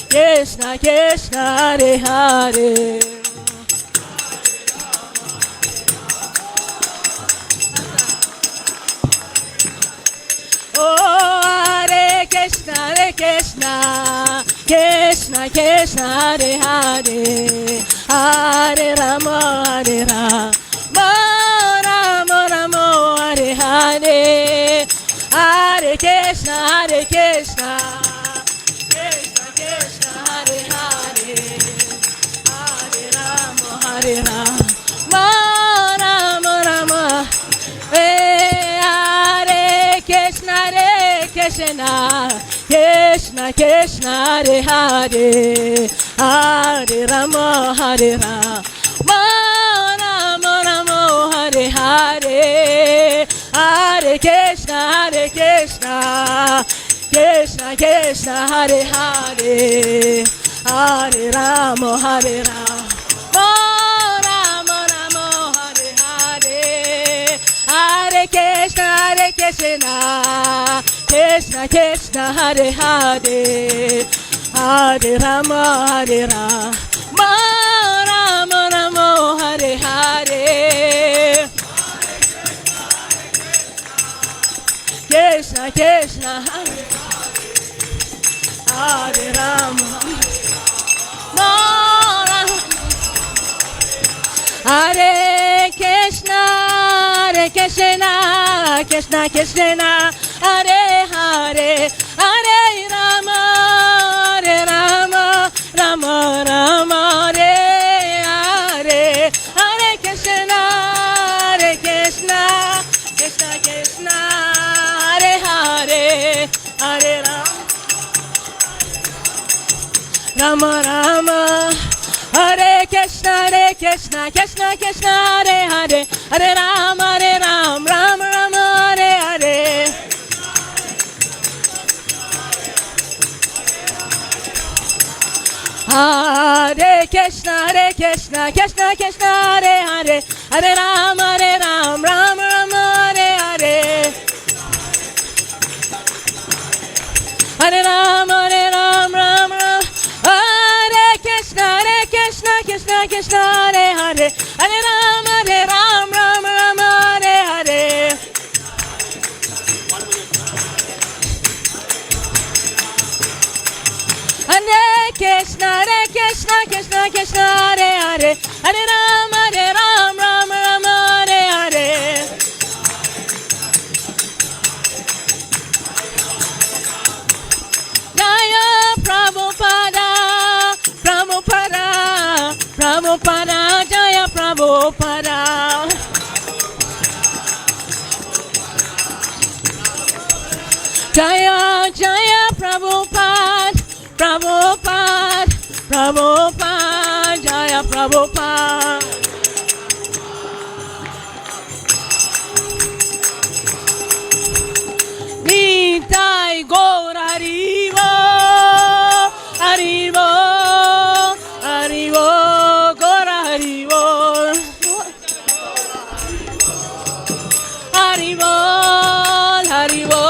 Krishna Krishna, Hare Hare. Oh, Hare Krishna, Hare Krishna, Krishna Krishna, Hare Hare, Hare Rama, Hare Rama, Rama Rama, Hare Hare, Hare Krishna, Hare Krishna, Krishna Krishna, Hare Hare, Hare Rama, Hare Rama, Rama Rama, Hare Krishna, Krishna, Krishna Krishna, Hare Hare, Hare Rama, Hare Rama, Rama Rama, Hare Hare, Hare Krishna, Krishna Krishna, Hare Hare, Hare Rama, Hare Rama, Rama Rama, Hare Hare, Hare Krishna, Krishna, Krishna Krishna Hare Hare Hare Rama Hare Rama Rama Rama Hare Hare Krishna Krishna Hare Hare Rama Hare Krishna Krishna Krishna Hare Hare Hare Rama Rama Rama Hare Hare Hare Krishna Krishna Krishna Hare Hare Hare Rama Rama Hare Krishna Krishna Krishna Hare Hare Hare Rama Rama Rama Hare Hare Hare Krishna Krishna Krishna Hare Hare Hare Rama Rama Rama Hare Hare Hare Rama Rama Hare Krishna Krishna Hare Hare Hare Rama Rama Hare Hare Hare Krishna Krishna Hare Hare Hare Rama Rama Hare Hare Jaya Prabhupada Prabhupada Jaya Prabhupada Jaya Jaya Prabhupada Prabhupada Jaya Prabhupada Nitai Gaur Haribo Haribo Haribo Gaur Haribo Haribo Haribo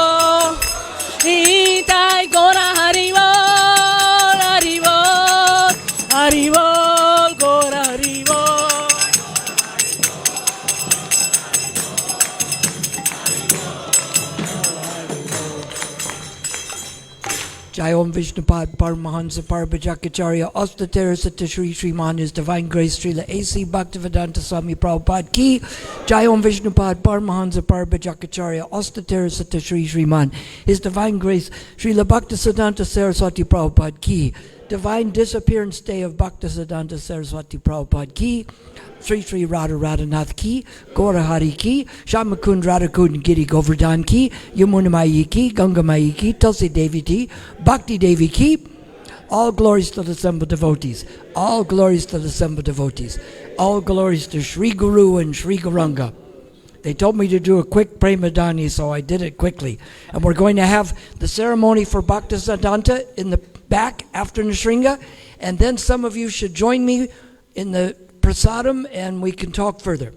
Nitai Gaur Haribo Haribo Haribo Gaur Haribo Jai Om Vishnupad Paramahansa Parabhajakacharya Astaterasata Shri Sriman His Divine Grace Srila A.C. Bhaktisiddhanta Swami Prabhupada Ki. Jai Om Vishnupad Paramahansa Parabhajakacharya Astaterasata Shri Sriman His Divine Grace Srila Bhaktisiddhanta Sarasvati Prabhupada Ki. Divine Disappearance Day of Bhaktisiddhanta Sarasvati Prabhupada Ki. Sri Sri Radha Radhanath Ki, Gaura Hari Ki, Shamakund Radhakund Giri Govardhan Ki, Yamuna Mayi Ki, Ganga Mayi Ki, Tulsi Devi Ki, Bhakti Devi Ki. All glories to the assembled devotees. All glories to the assembled devotees. All glories to Sri Guru and Sri Gauranga. They told me to do a quick Premadani, so I did it quickly. And we're going to have the ceremony for Bhaktisiddhanta in the back after Nishringa. And then some of you should join me in the prasadam and we can talk further.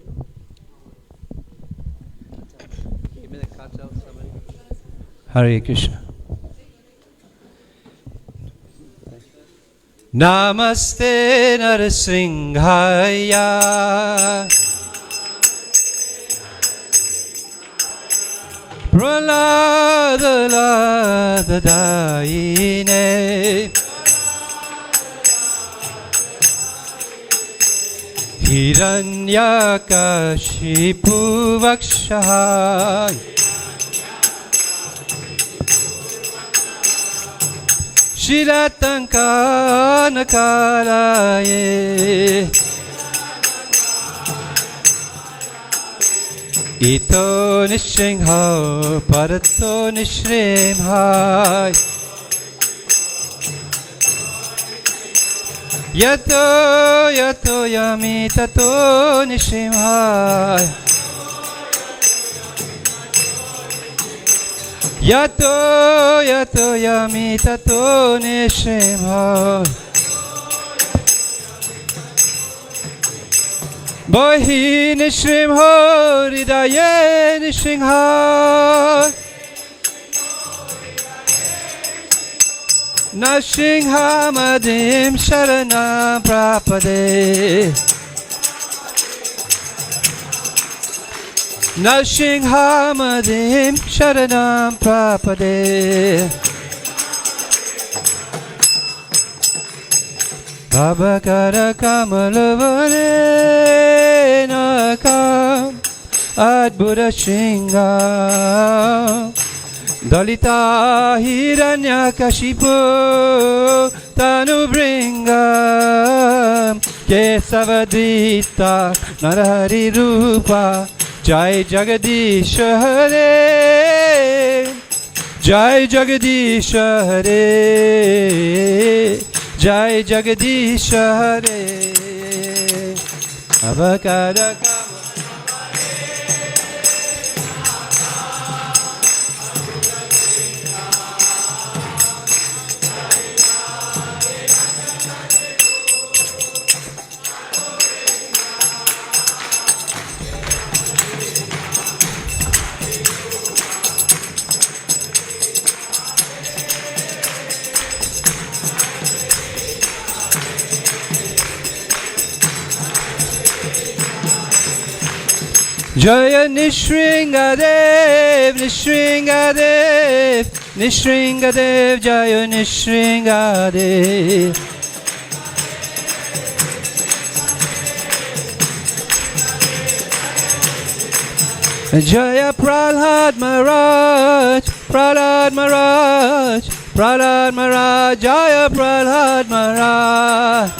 Hare Krishna. Namaste Narasimhaya Pralada Lada Daine Hiranyakashipu Vakshahai Shiratankanakalaye Ito Nishringha Parato Nishrimhai Yato Yato Yami Tato Nishrimhai Yato Yato Yami Tato Nishrimhai Bohi Nishrimhai Ridaye Nishrimhai Nashinghamadim Sharanam Prapade Nashinghamadim Sharanam Prapade Abhakara Kamalavane Nakam Adbhuta Shringa Dalita Hiranyakashipu Tanubringa Kesavadita Narahari Rupa Jai Jagadish Hare Jai Jagadish Hare Jai Jagadish Hare Abhakara Jaya Nishringadev, Nishringadev, Nishringadev, Jaya Nishringadev. Jaya Prahlad Maharaj, Prahlad Maharaj, Prahlad Maharaj, Jaya Prahlad Maharaj.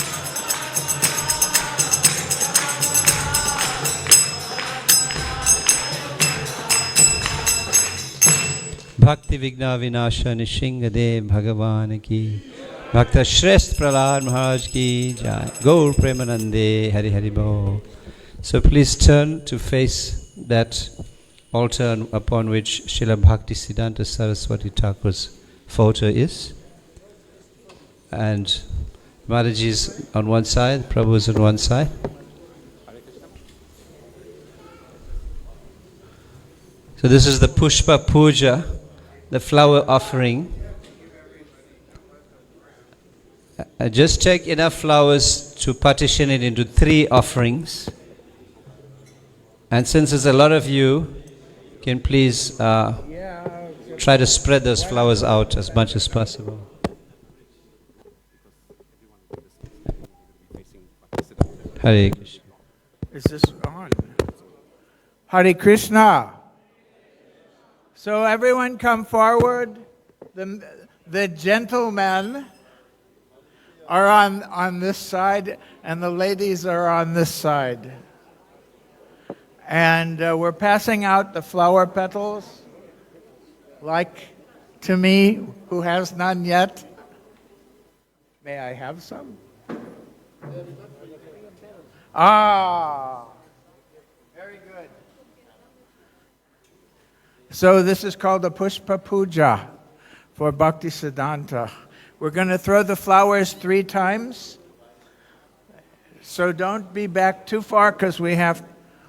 Bhakti Vigna Vinasha Nishingadev Bhagavan ki Bhakta Shrest Prahlad Maharaj ki Jai Gaur Premanande Hari Hari Bo. So please turn to face that altar upon which Srila Bhaktisiddhanta Sarasvati Thakur's photo is. And Mataji is on one side, Prabhu is on one side. So this is the Pushpa Puja, the flower offering. Just take enough flowers to partition it into 3 offerings. And since there's a lot of you, can please try to spread those flowers out as much as possible. Hare Krishna. Is this on? Hare Krishna. So everyone come forward. The gentlemen are on this side and the ladies are on this side. And we're passing out the flower petals, like to me, who has none yet. May I have some? Ah, very good. So this is called the Pushpa Puja for Bhaktisiddhanta. We're going to throw the flowers 3 times. So don't be back too far because we have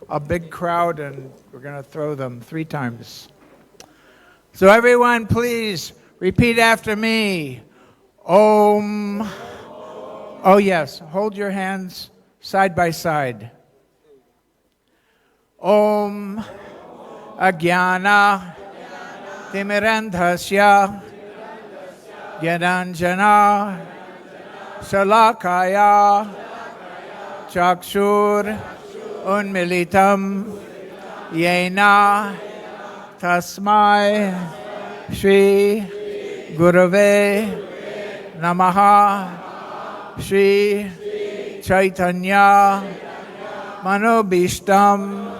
a big crowd and we're going to throw them 3 times. So everyone, please repeat after me. Om. Oh yes, hold your hands side by side. Om Ajnana Timirandhasya Gyananjana Shalakaya Chakshur Unmilitam Yena Tasmai Shri Gurave Namaha Shri Chaitanya Manobishtam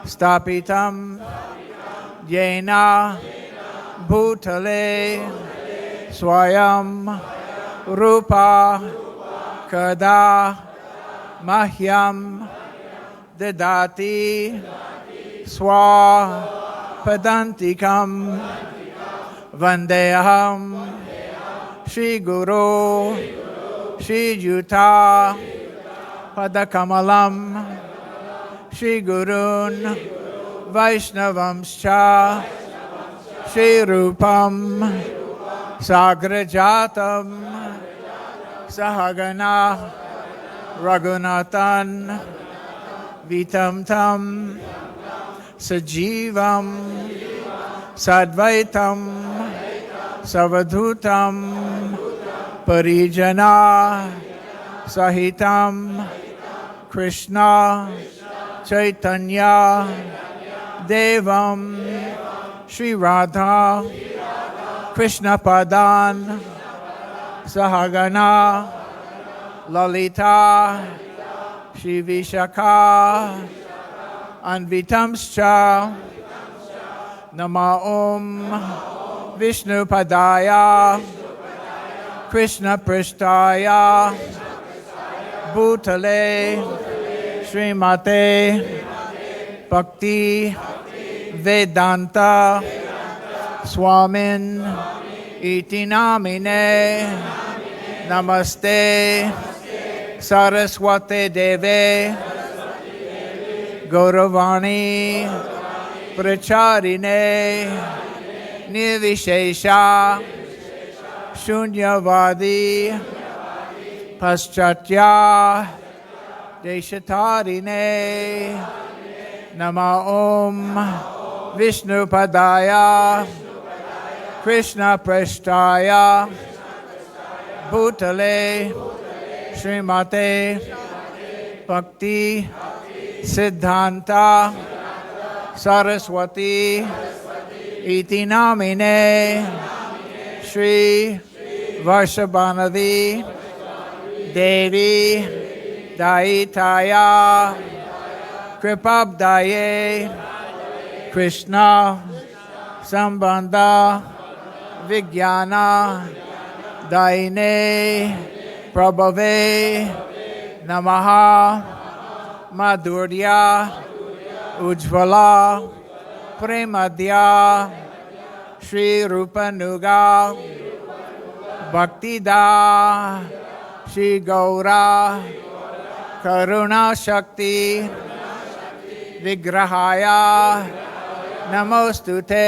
Stapitam Yena Bhutale Swayam Rupa Kada Mahyam Dadati Swa Padantikam Vandeham Shri Guru Shri Yuta Padakamalam Shri Gurun Vaishnavamscha Shri Rupam Sagrajatam Sahagana Raghunathan Vitam Tam Sajivam Sadvaitam Savadhutam Parijana Sahitam Krishna Chaitanya Devam Sri Radha Krishna Padan Sahagana Lalita Shri Vishakha Anvitamscha Nama Om Vishnu Padaya Krishna Prishtaya Bhutale Srimate Bhakti Vedanta Swamin Iti Namine Namaste Saraswati Deve Gauravani Pracharine Nirvishesha Shunyavadi Paschatya Deshatarine Nama Om Vishnu Padaya Krishna Prashtaya Bhutale Srimate Bhakti Siddhanta Saraswati Iti Namine Shri Varshabhanavi Devi Daitaya Kripabdaye Krishna Sambandha Vijnana Daine Prabhave Namaha Madhurya Ujjvala Premadya Shri Rupanuga Bhaktida Shri Gaura Karuna Shakti Vigrahaya Namostute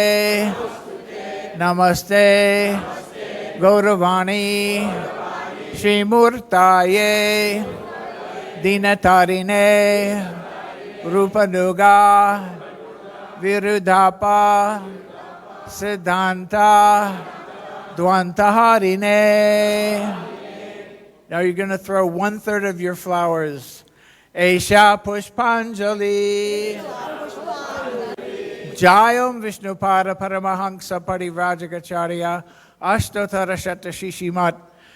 Namaste Gauravani Shri Murtaye Dinatarine Rupanuga Virudhapa Siddhanta Dwantaharine. Now you're going to throw 1/3 of your flowers. Esha Pushpanjali. Jayam Vishnupada Paramahansa Parivrajagacharya Ashtotara Shatashishimat.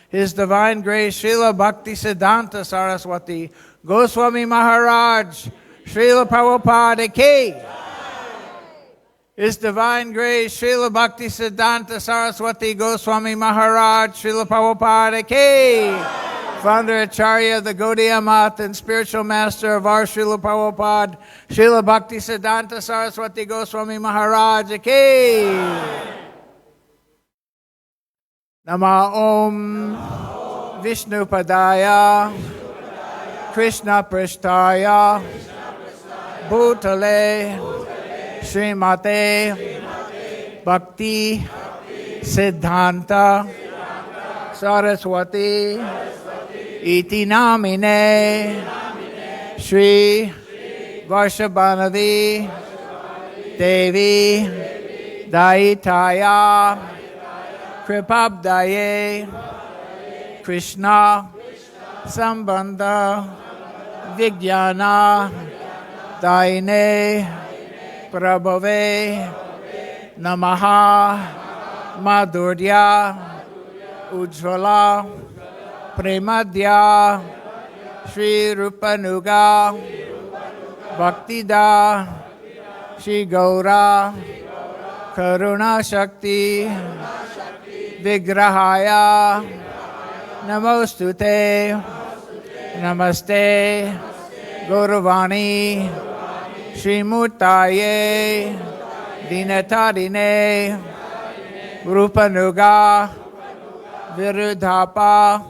His Divine Grace Srila Bhaktisiddhanta Saraswati Goswami Maharaj Srila Prabhupada Ki. His Divine Grace Srila Bhaktisiddhanta Saraswati Goswami Maharaj Srila Prabhupada Ki. Founder Acharya of the Gaudiya Math and spiritual master of our Srila Prabhupada Srila Bhaktisiddhanta Saraswati Goswami Maharaj Ki. Nama Om Vishnu Padaya Krishna Prishtaya Bhutale Srimate Bhakti Siddhanta Saraswati Iti Namine Shri Varshabhanavi Devi Daitaya Kripabdaye Krishna Sambandha Vijnana Daine Prabhave Namaha Madhurya Ujjvala Premadya Shri Rupanuga Bhaktida Shri Gaura Karuna Shakti Vigrahaya Namostute Namaste Gauravani Shri Murtaye Dinatarine Rupanuga Virudhapa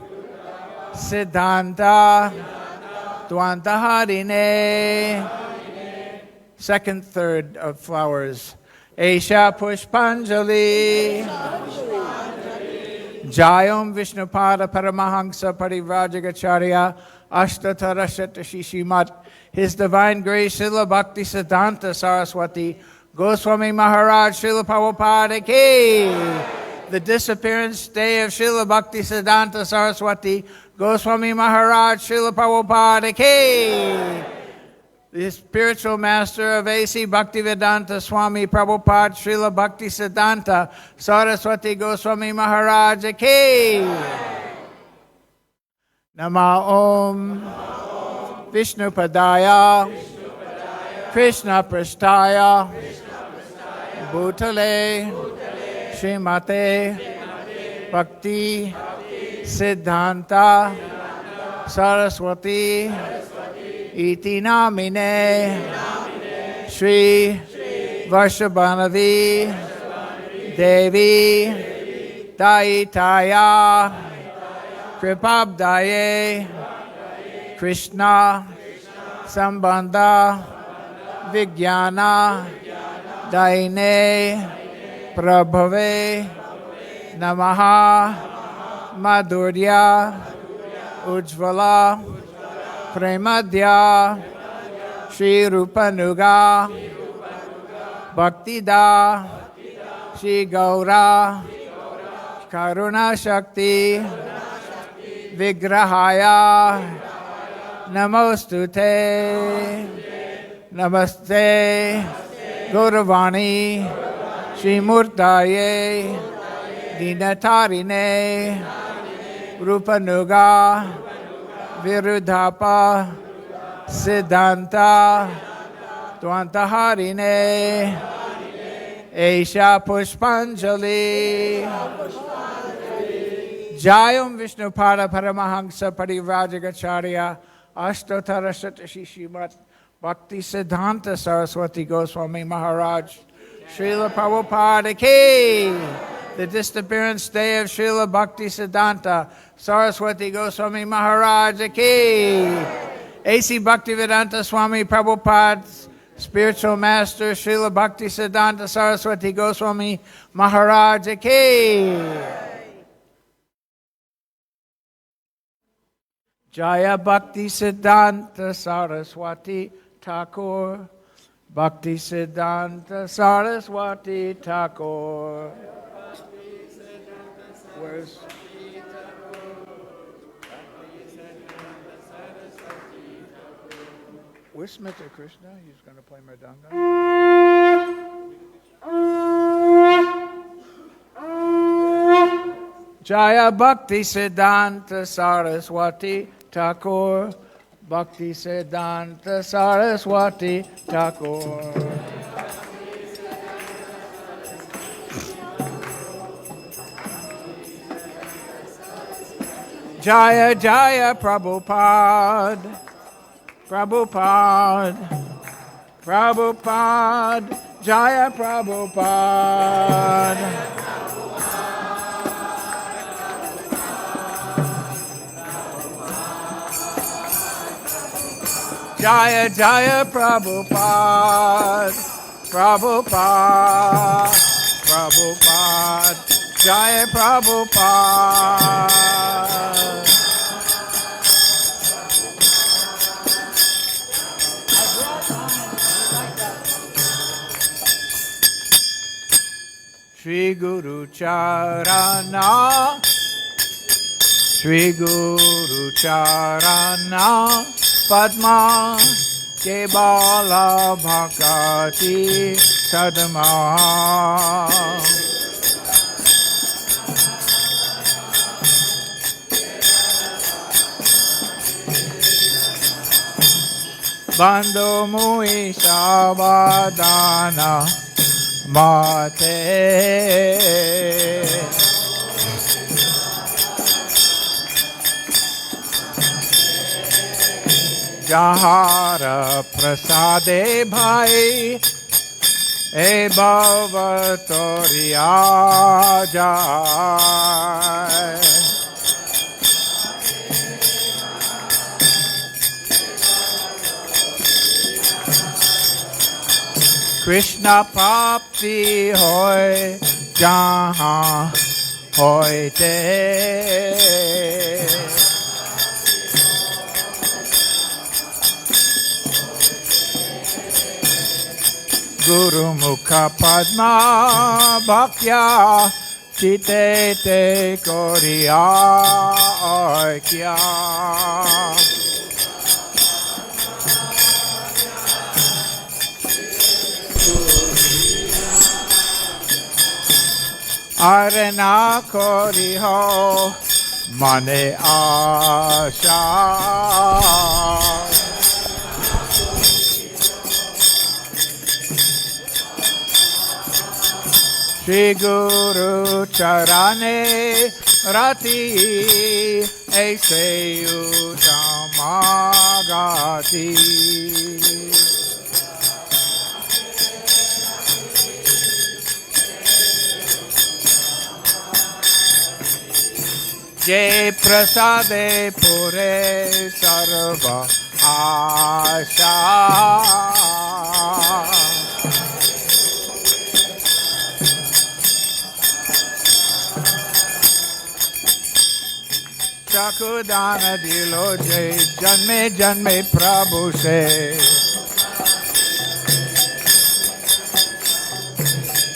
Siddhanta Dwantaharine. 2/3 of flowers. Esha Pushpanjali. Jayam Vishnupada Paramahansa Parivrajagacharya Ashtatarashat Shishimat. His Divine Grace Srila Bhaktisiddhanta Saraswati Goswami Maharaj Srila Prabhupada Ki. The Disappearance Day of Srila Bhaktisiddhanta Saraswati Goswami Maharaj Srila Prabhupada Ki. The spiritual master of A.C. Bhaktivedanta Swami Prabhupada Srila Bhaktisiddhanta Saraswati Goswami Maharaj Ki. Nama Om Vishnu Padaya Krishna Prasthaya Bhutale Srimate Bhakti Siddhanta Saraswati Iti Namine Shri Varshabhanavi Devi Daitaya Kripabdaye Krishna Sambandha Vijnana Daine Prabhave Namaha Madhurya Ujjvala Premadya Shri Rupanuga Bhaktida Shri Gaura Karuna Shakti Vigrahaya Namostute Namaste Gauravani Shri Murtaye Dinatarine Rupanuga Virudhapa Siddhanta Tvantaharine Esha Pushpanjali Jayam Vishnupada Paramahansa Parivrajagacharya Ashtotarashat Shishimat Bhaktisiddhanta Saraswati Goswami Maharaj Srila Prabhupada Ki. The Disappearance Day of Srila Bhaktisiddhanta Saraswati Goswami Maharaj Ki. A.C. Bhaktivedanta Swami Prabhupada's spiritual master Srila Bhaktisiddhanta Saraswati Goswami Maharaj Ki. Jaya Bhaktisiddhanta Saraswati Thakur. Bhaktisiddhanta Saraswati Thakur. Where's Mr. Krishna? He's going to play Mridanga. Jaya Bhaktisiddhanta Saraswati Thakur. Bhaktisiddhanta Saraswati Thakur. Jaya Jaya Prabhupada, Prabhupada, Prabhupada, Jaya Prabhupada. Jaya Jaya Prabhupada, Prabhupada, Prabhupada, Jaya Prabhupada. Shri Guru Charana, Shri Guru Charana, Padma Kebala Bhakati Sadma. Bando Mui Sabadana Mate Jahara Prasade Bhai E Bhavatoriya Jai. Krishna Prapti Hoy Jahan hoite. Guru Mukha Padma Bhaktya Chite Te Koriya Aikya. Arena Koriho Mane Asha. Shri Guru Charane Rati Aise Utamagati. Jai Prasade Pure Sarva Asha. Chakudana dilo jai janme janme Prabhu se.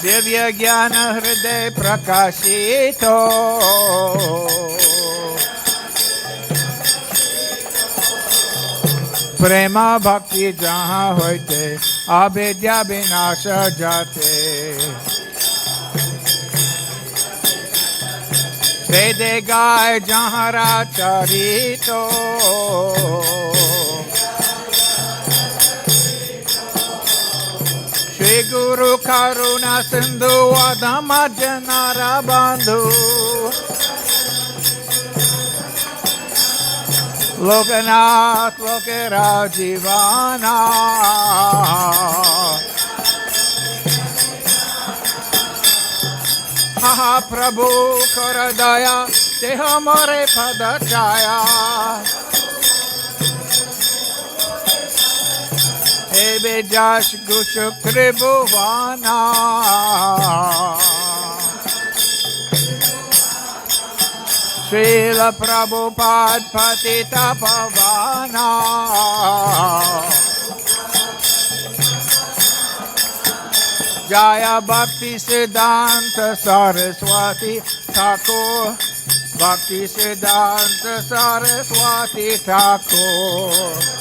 Divya Jnana Hriday Prakashito. Prema Bhakti jahan hoite avidya vinasha jate. Vede gaye jahan racharito. Shri Guru Karuna Sindhu Adama Janara Bandhu. Lokanath Lokera Jivana. Maha Prabhu Karadaya Teha More Padachaya. Ebe Jash Gushuk Tribhuvana. Srila Prabhupada Patita Pavana. Jaya Bhaktisiddhanta Sarasvati Thakur. Bhaktisiddhanta Sarasvati Thakur.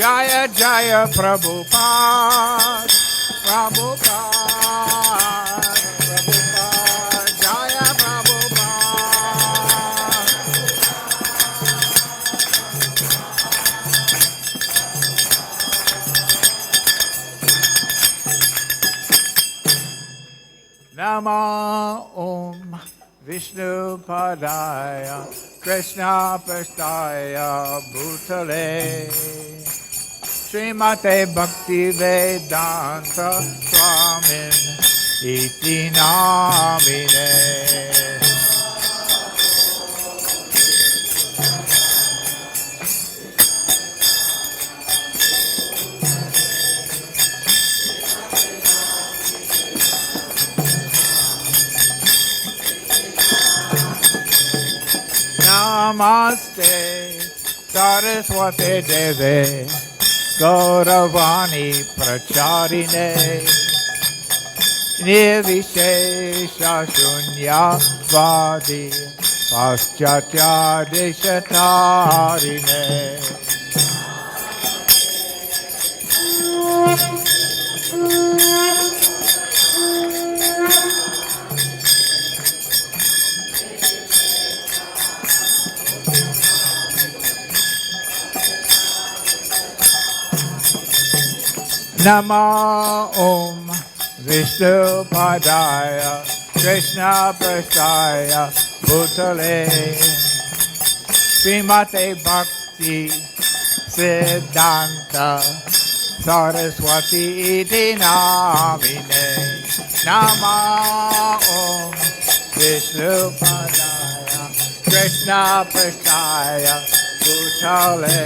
Jaya Jaya Prabhupada, Prabhupada, Prabhupada, Jaya Prabhupada. Nama Om Vishnu Padaya Krishna Prasthaya Bhutale Srimate Bhakti Vedanta Swamin Iti Namine. Namaste Saraswati Deve Gauravani Pracharine Nirvishesha Shunya Vadi Paschatya Deshatarine. Nama Om Vishnu Padaya Krishna Prasthaya Bhutale Srimate Bhakti Siddhanta Saraswati Iti Namine. Nama Om Vishnu Padaya Krishna Prasthaya Bhutale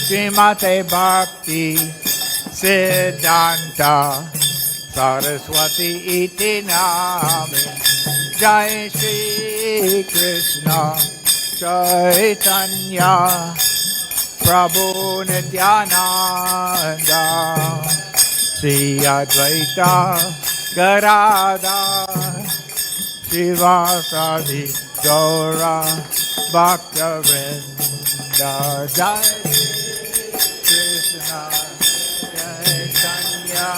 Srimate Bhaktisiddhanta Saraswati iti nami. Jai Shri Krishna Chaitanya Prabhu Nityananda Sri Advaita Gadadhar Srivasadi Gaura Bhaktivinoda Jai Krishna Chaitanya.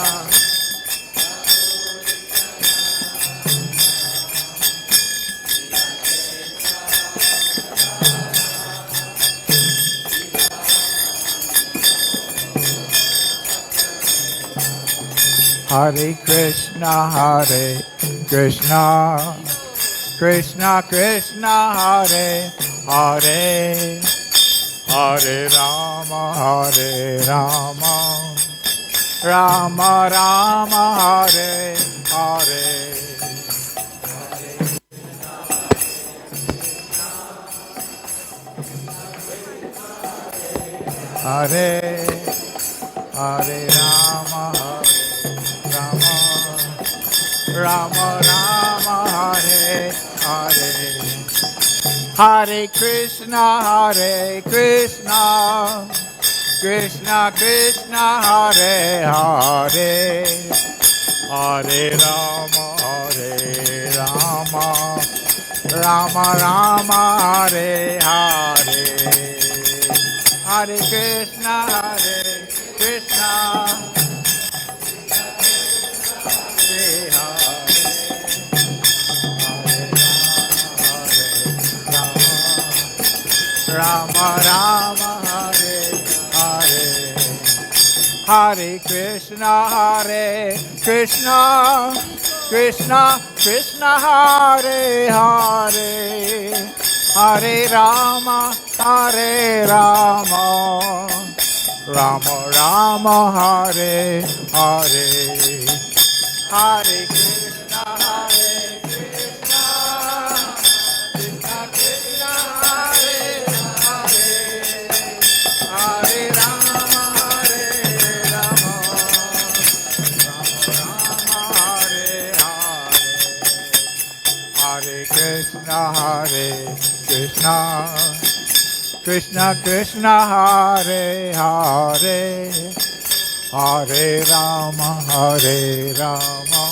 Hare Krishna, Krishna Krishna, Hare Hare, Hare Rama, Rama Rama, Hare Hare. Hare Hare Rama, Rama Rama Rama, Hare Hare. Hare Krishna, Krishna Krishna, Hare Hare, Hare Rama, Rama Rama, Hare Hare. Hare Krishna, Krishna. Rama Rama, Hare Hare. Hare Krishna, Krishna Krishna, Hare Hare, Hare Rama, Rama Rama, Hare Hare. Hare Krishna, Krishna Krishna, Hare Hare, Hare Rama, Rama Rama, Hare Hare. Hare Krishna, Krishna Krishna, Hare Hare, Hare Rama,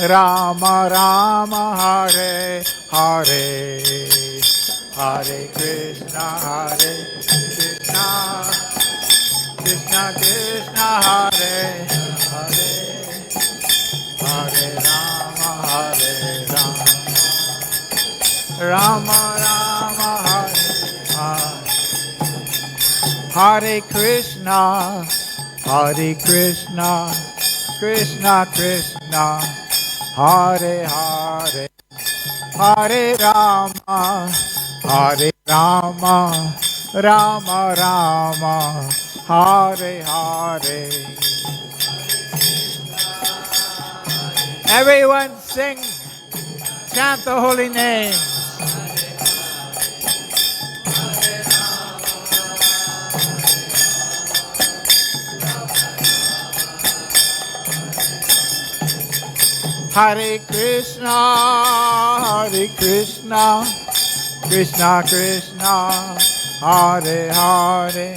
Rama Rama, Hare Hare. Hare Krishna, Krishna Krishna, Hare Hare, Hare Rama, Rama Rama, Hare Hare. Hare Krishna, Krishna Krishna, Hare Hare, Hare Rama, Rama Rama, Hare Hare. Everyone sing, chant the holy name. Hare Krishna, Krishna Krishna, Hare Hare,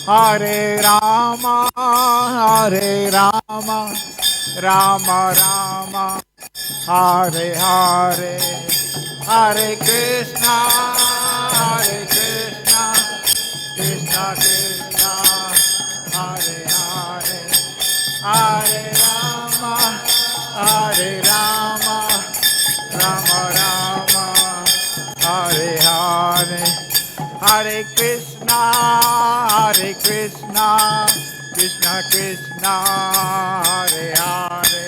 Hare Rama, Rama Rama, Hare Hare. Hare Krishna, Krishna Krishna, Hare Hare, Hare Rama, Rama Rama, Hare Hare. Hare Krishna, Krishna Krishna, Hare Hare,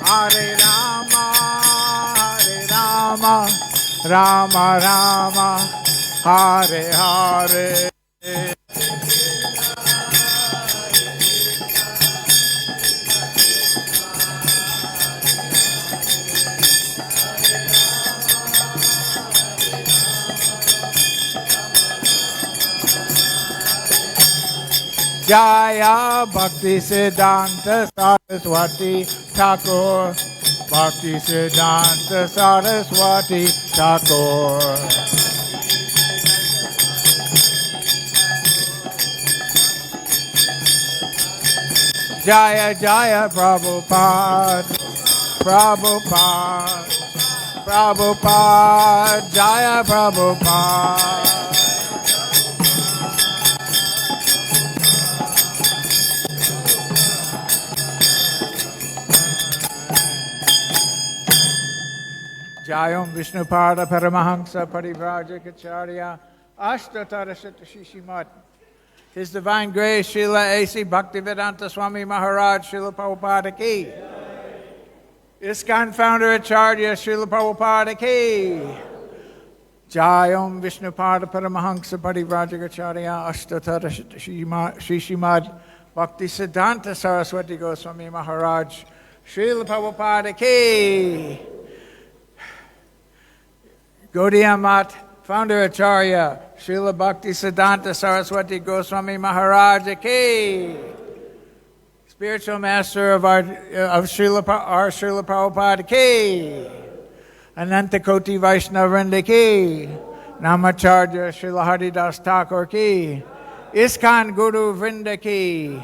Hare Rama, Rama Rama, Hare Hare. Jaya Bhaktisiddhanta Saraswati Thakur. Bhaktisiddhanta Saraswati Thakur. Jaya Jaya Prabhupada, Prabhupada, Prabhupada, Jaya Prabhupada. Jayam Vishnupada Paramahamsa Parivrajacharya Ashtatarasata Shishimat. His Divine Grace, Srila A.C. Bhaktivedanta Swami Maharaj, Srila Prabhupada Ki. ISKCON Founder Acharya, Srila Prabhupada Ki. Jayam Vishnupada Paramahamsa Parivrajacharya Ashtatara Shishimad Bhaktisiddhanta Saraswati Goswami Maharaj, Srila Prabhupada Ki. Gaudiya Mat Founder Acharya, Srila Bhaktisiddhanta Saraswati Goswami Maharaj Ki. Spiritual Master of our Srila Prabhupada Ki. Ananta Koti Vaishnavrinda Ki. Namacharya Srila Haridas Thakur Ki. ISKCON Guru Vrinda Ki.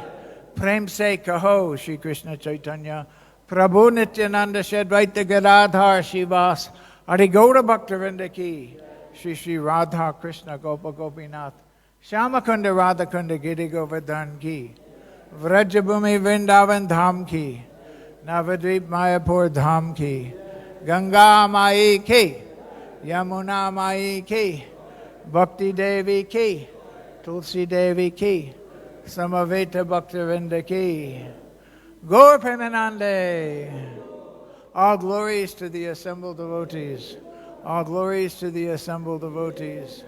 Prem Se Kaho Shri Krishna Chaitanya. Prabhu Nityananda Shadvaita Gadadhar Shivas. Hari Gaura Bhaktivinoda Ki. Shri Shri Radha Krishna Gopa Gopinath. Shyamakunda Radhakunda Giri Govardhan Ki. Vrajabhumi Vrindavan Dham Ki. Navadvip Mayapur Dham Ki. Ganga Mai Ki. Yamuna Mai Ki. Bhakti Devi Ki. Tulsi Devi Ki. Samaveta Bhaktivinoda Ki. Gaur Premanande. All glories to the assembled devotees. All glories to the assembled devotees.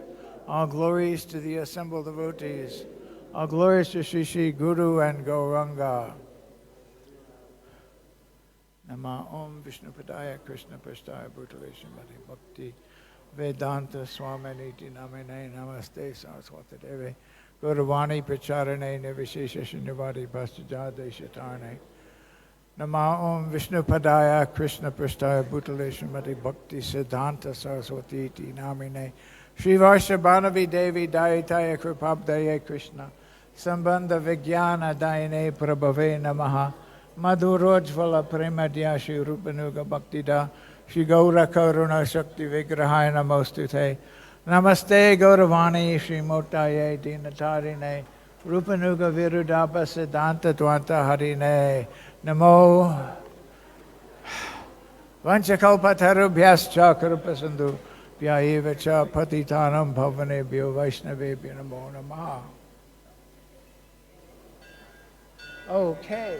All glories to the assembled devotees. All glories to Shri Shri Guru and Gauranga. Nama Om Vishnu Padaya Krishna Prasthaya Bhutale Srimati Bhakti Vedanta Swaminiti Namine Namaste Saraswati Devi Gauravani Pracharane Nivishesha Shinivadi Pastajade Shatarne. Nama Om Vishnu Padaya Krishna Prasthaya Bhutale Srimati Bhaktisiddhanta Saraswati Iti Namine Shri Varshabhanavi Devi Dayataya Kripabdaya Krishna Sambandha Vijnana Dayane Prabhave Namaha Madhurojvala Premadya Shri Rupanuga Bhaktida Shri Gaura Karuna Shakti Vigrahaya Namostute Namaste Gauravani Shri Motaye Dinatarine Rupanuga Virudapa Siddhanta Dvanta Harine Namo Vanchakalpatarubhyascha Krupasandhu Vyayevacha Patitanam Bhavanebhyo Vaishnavebhyo Namo Namaha. Okay.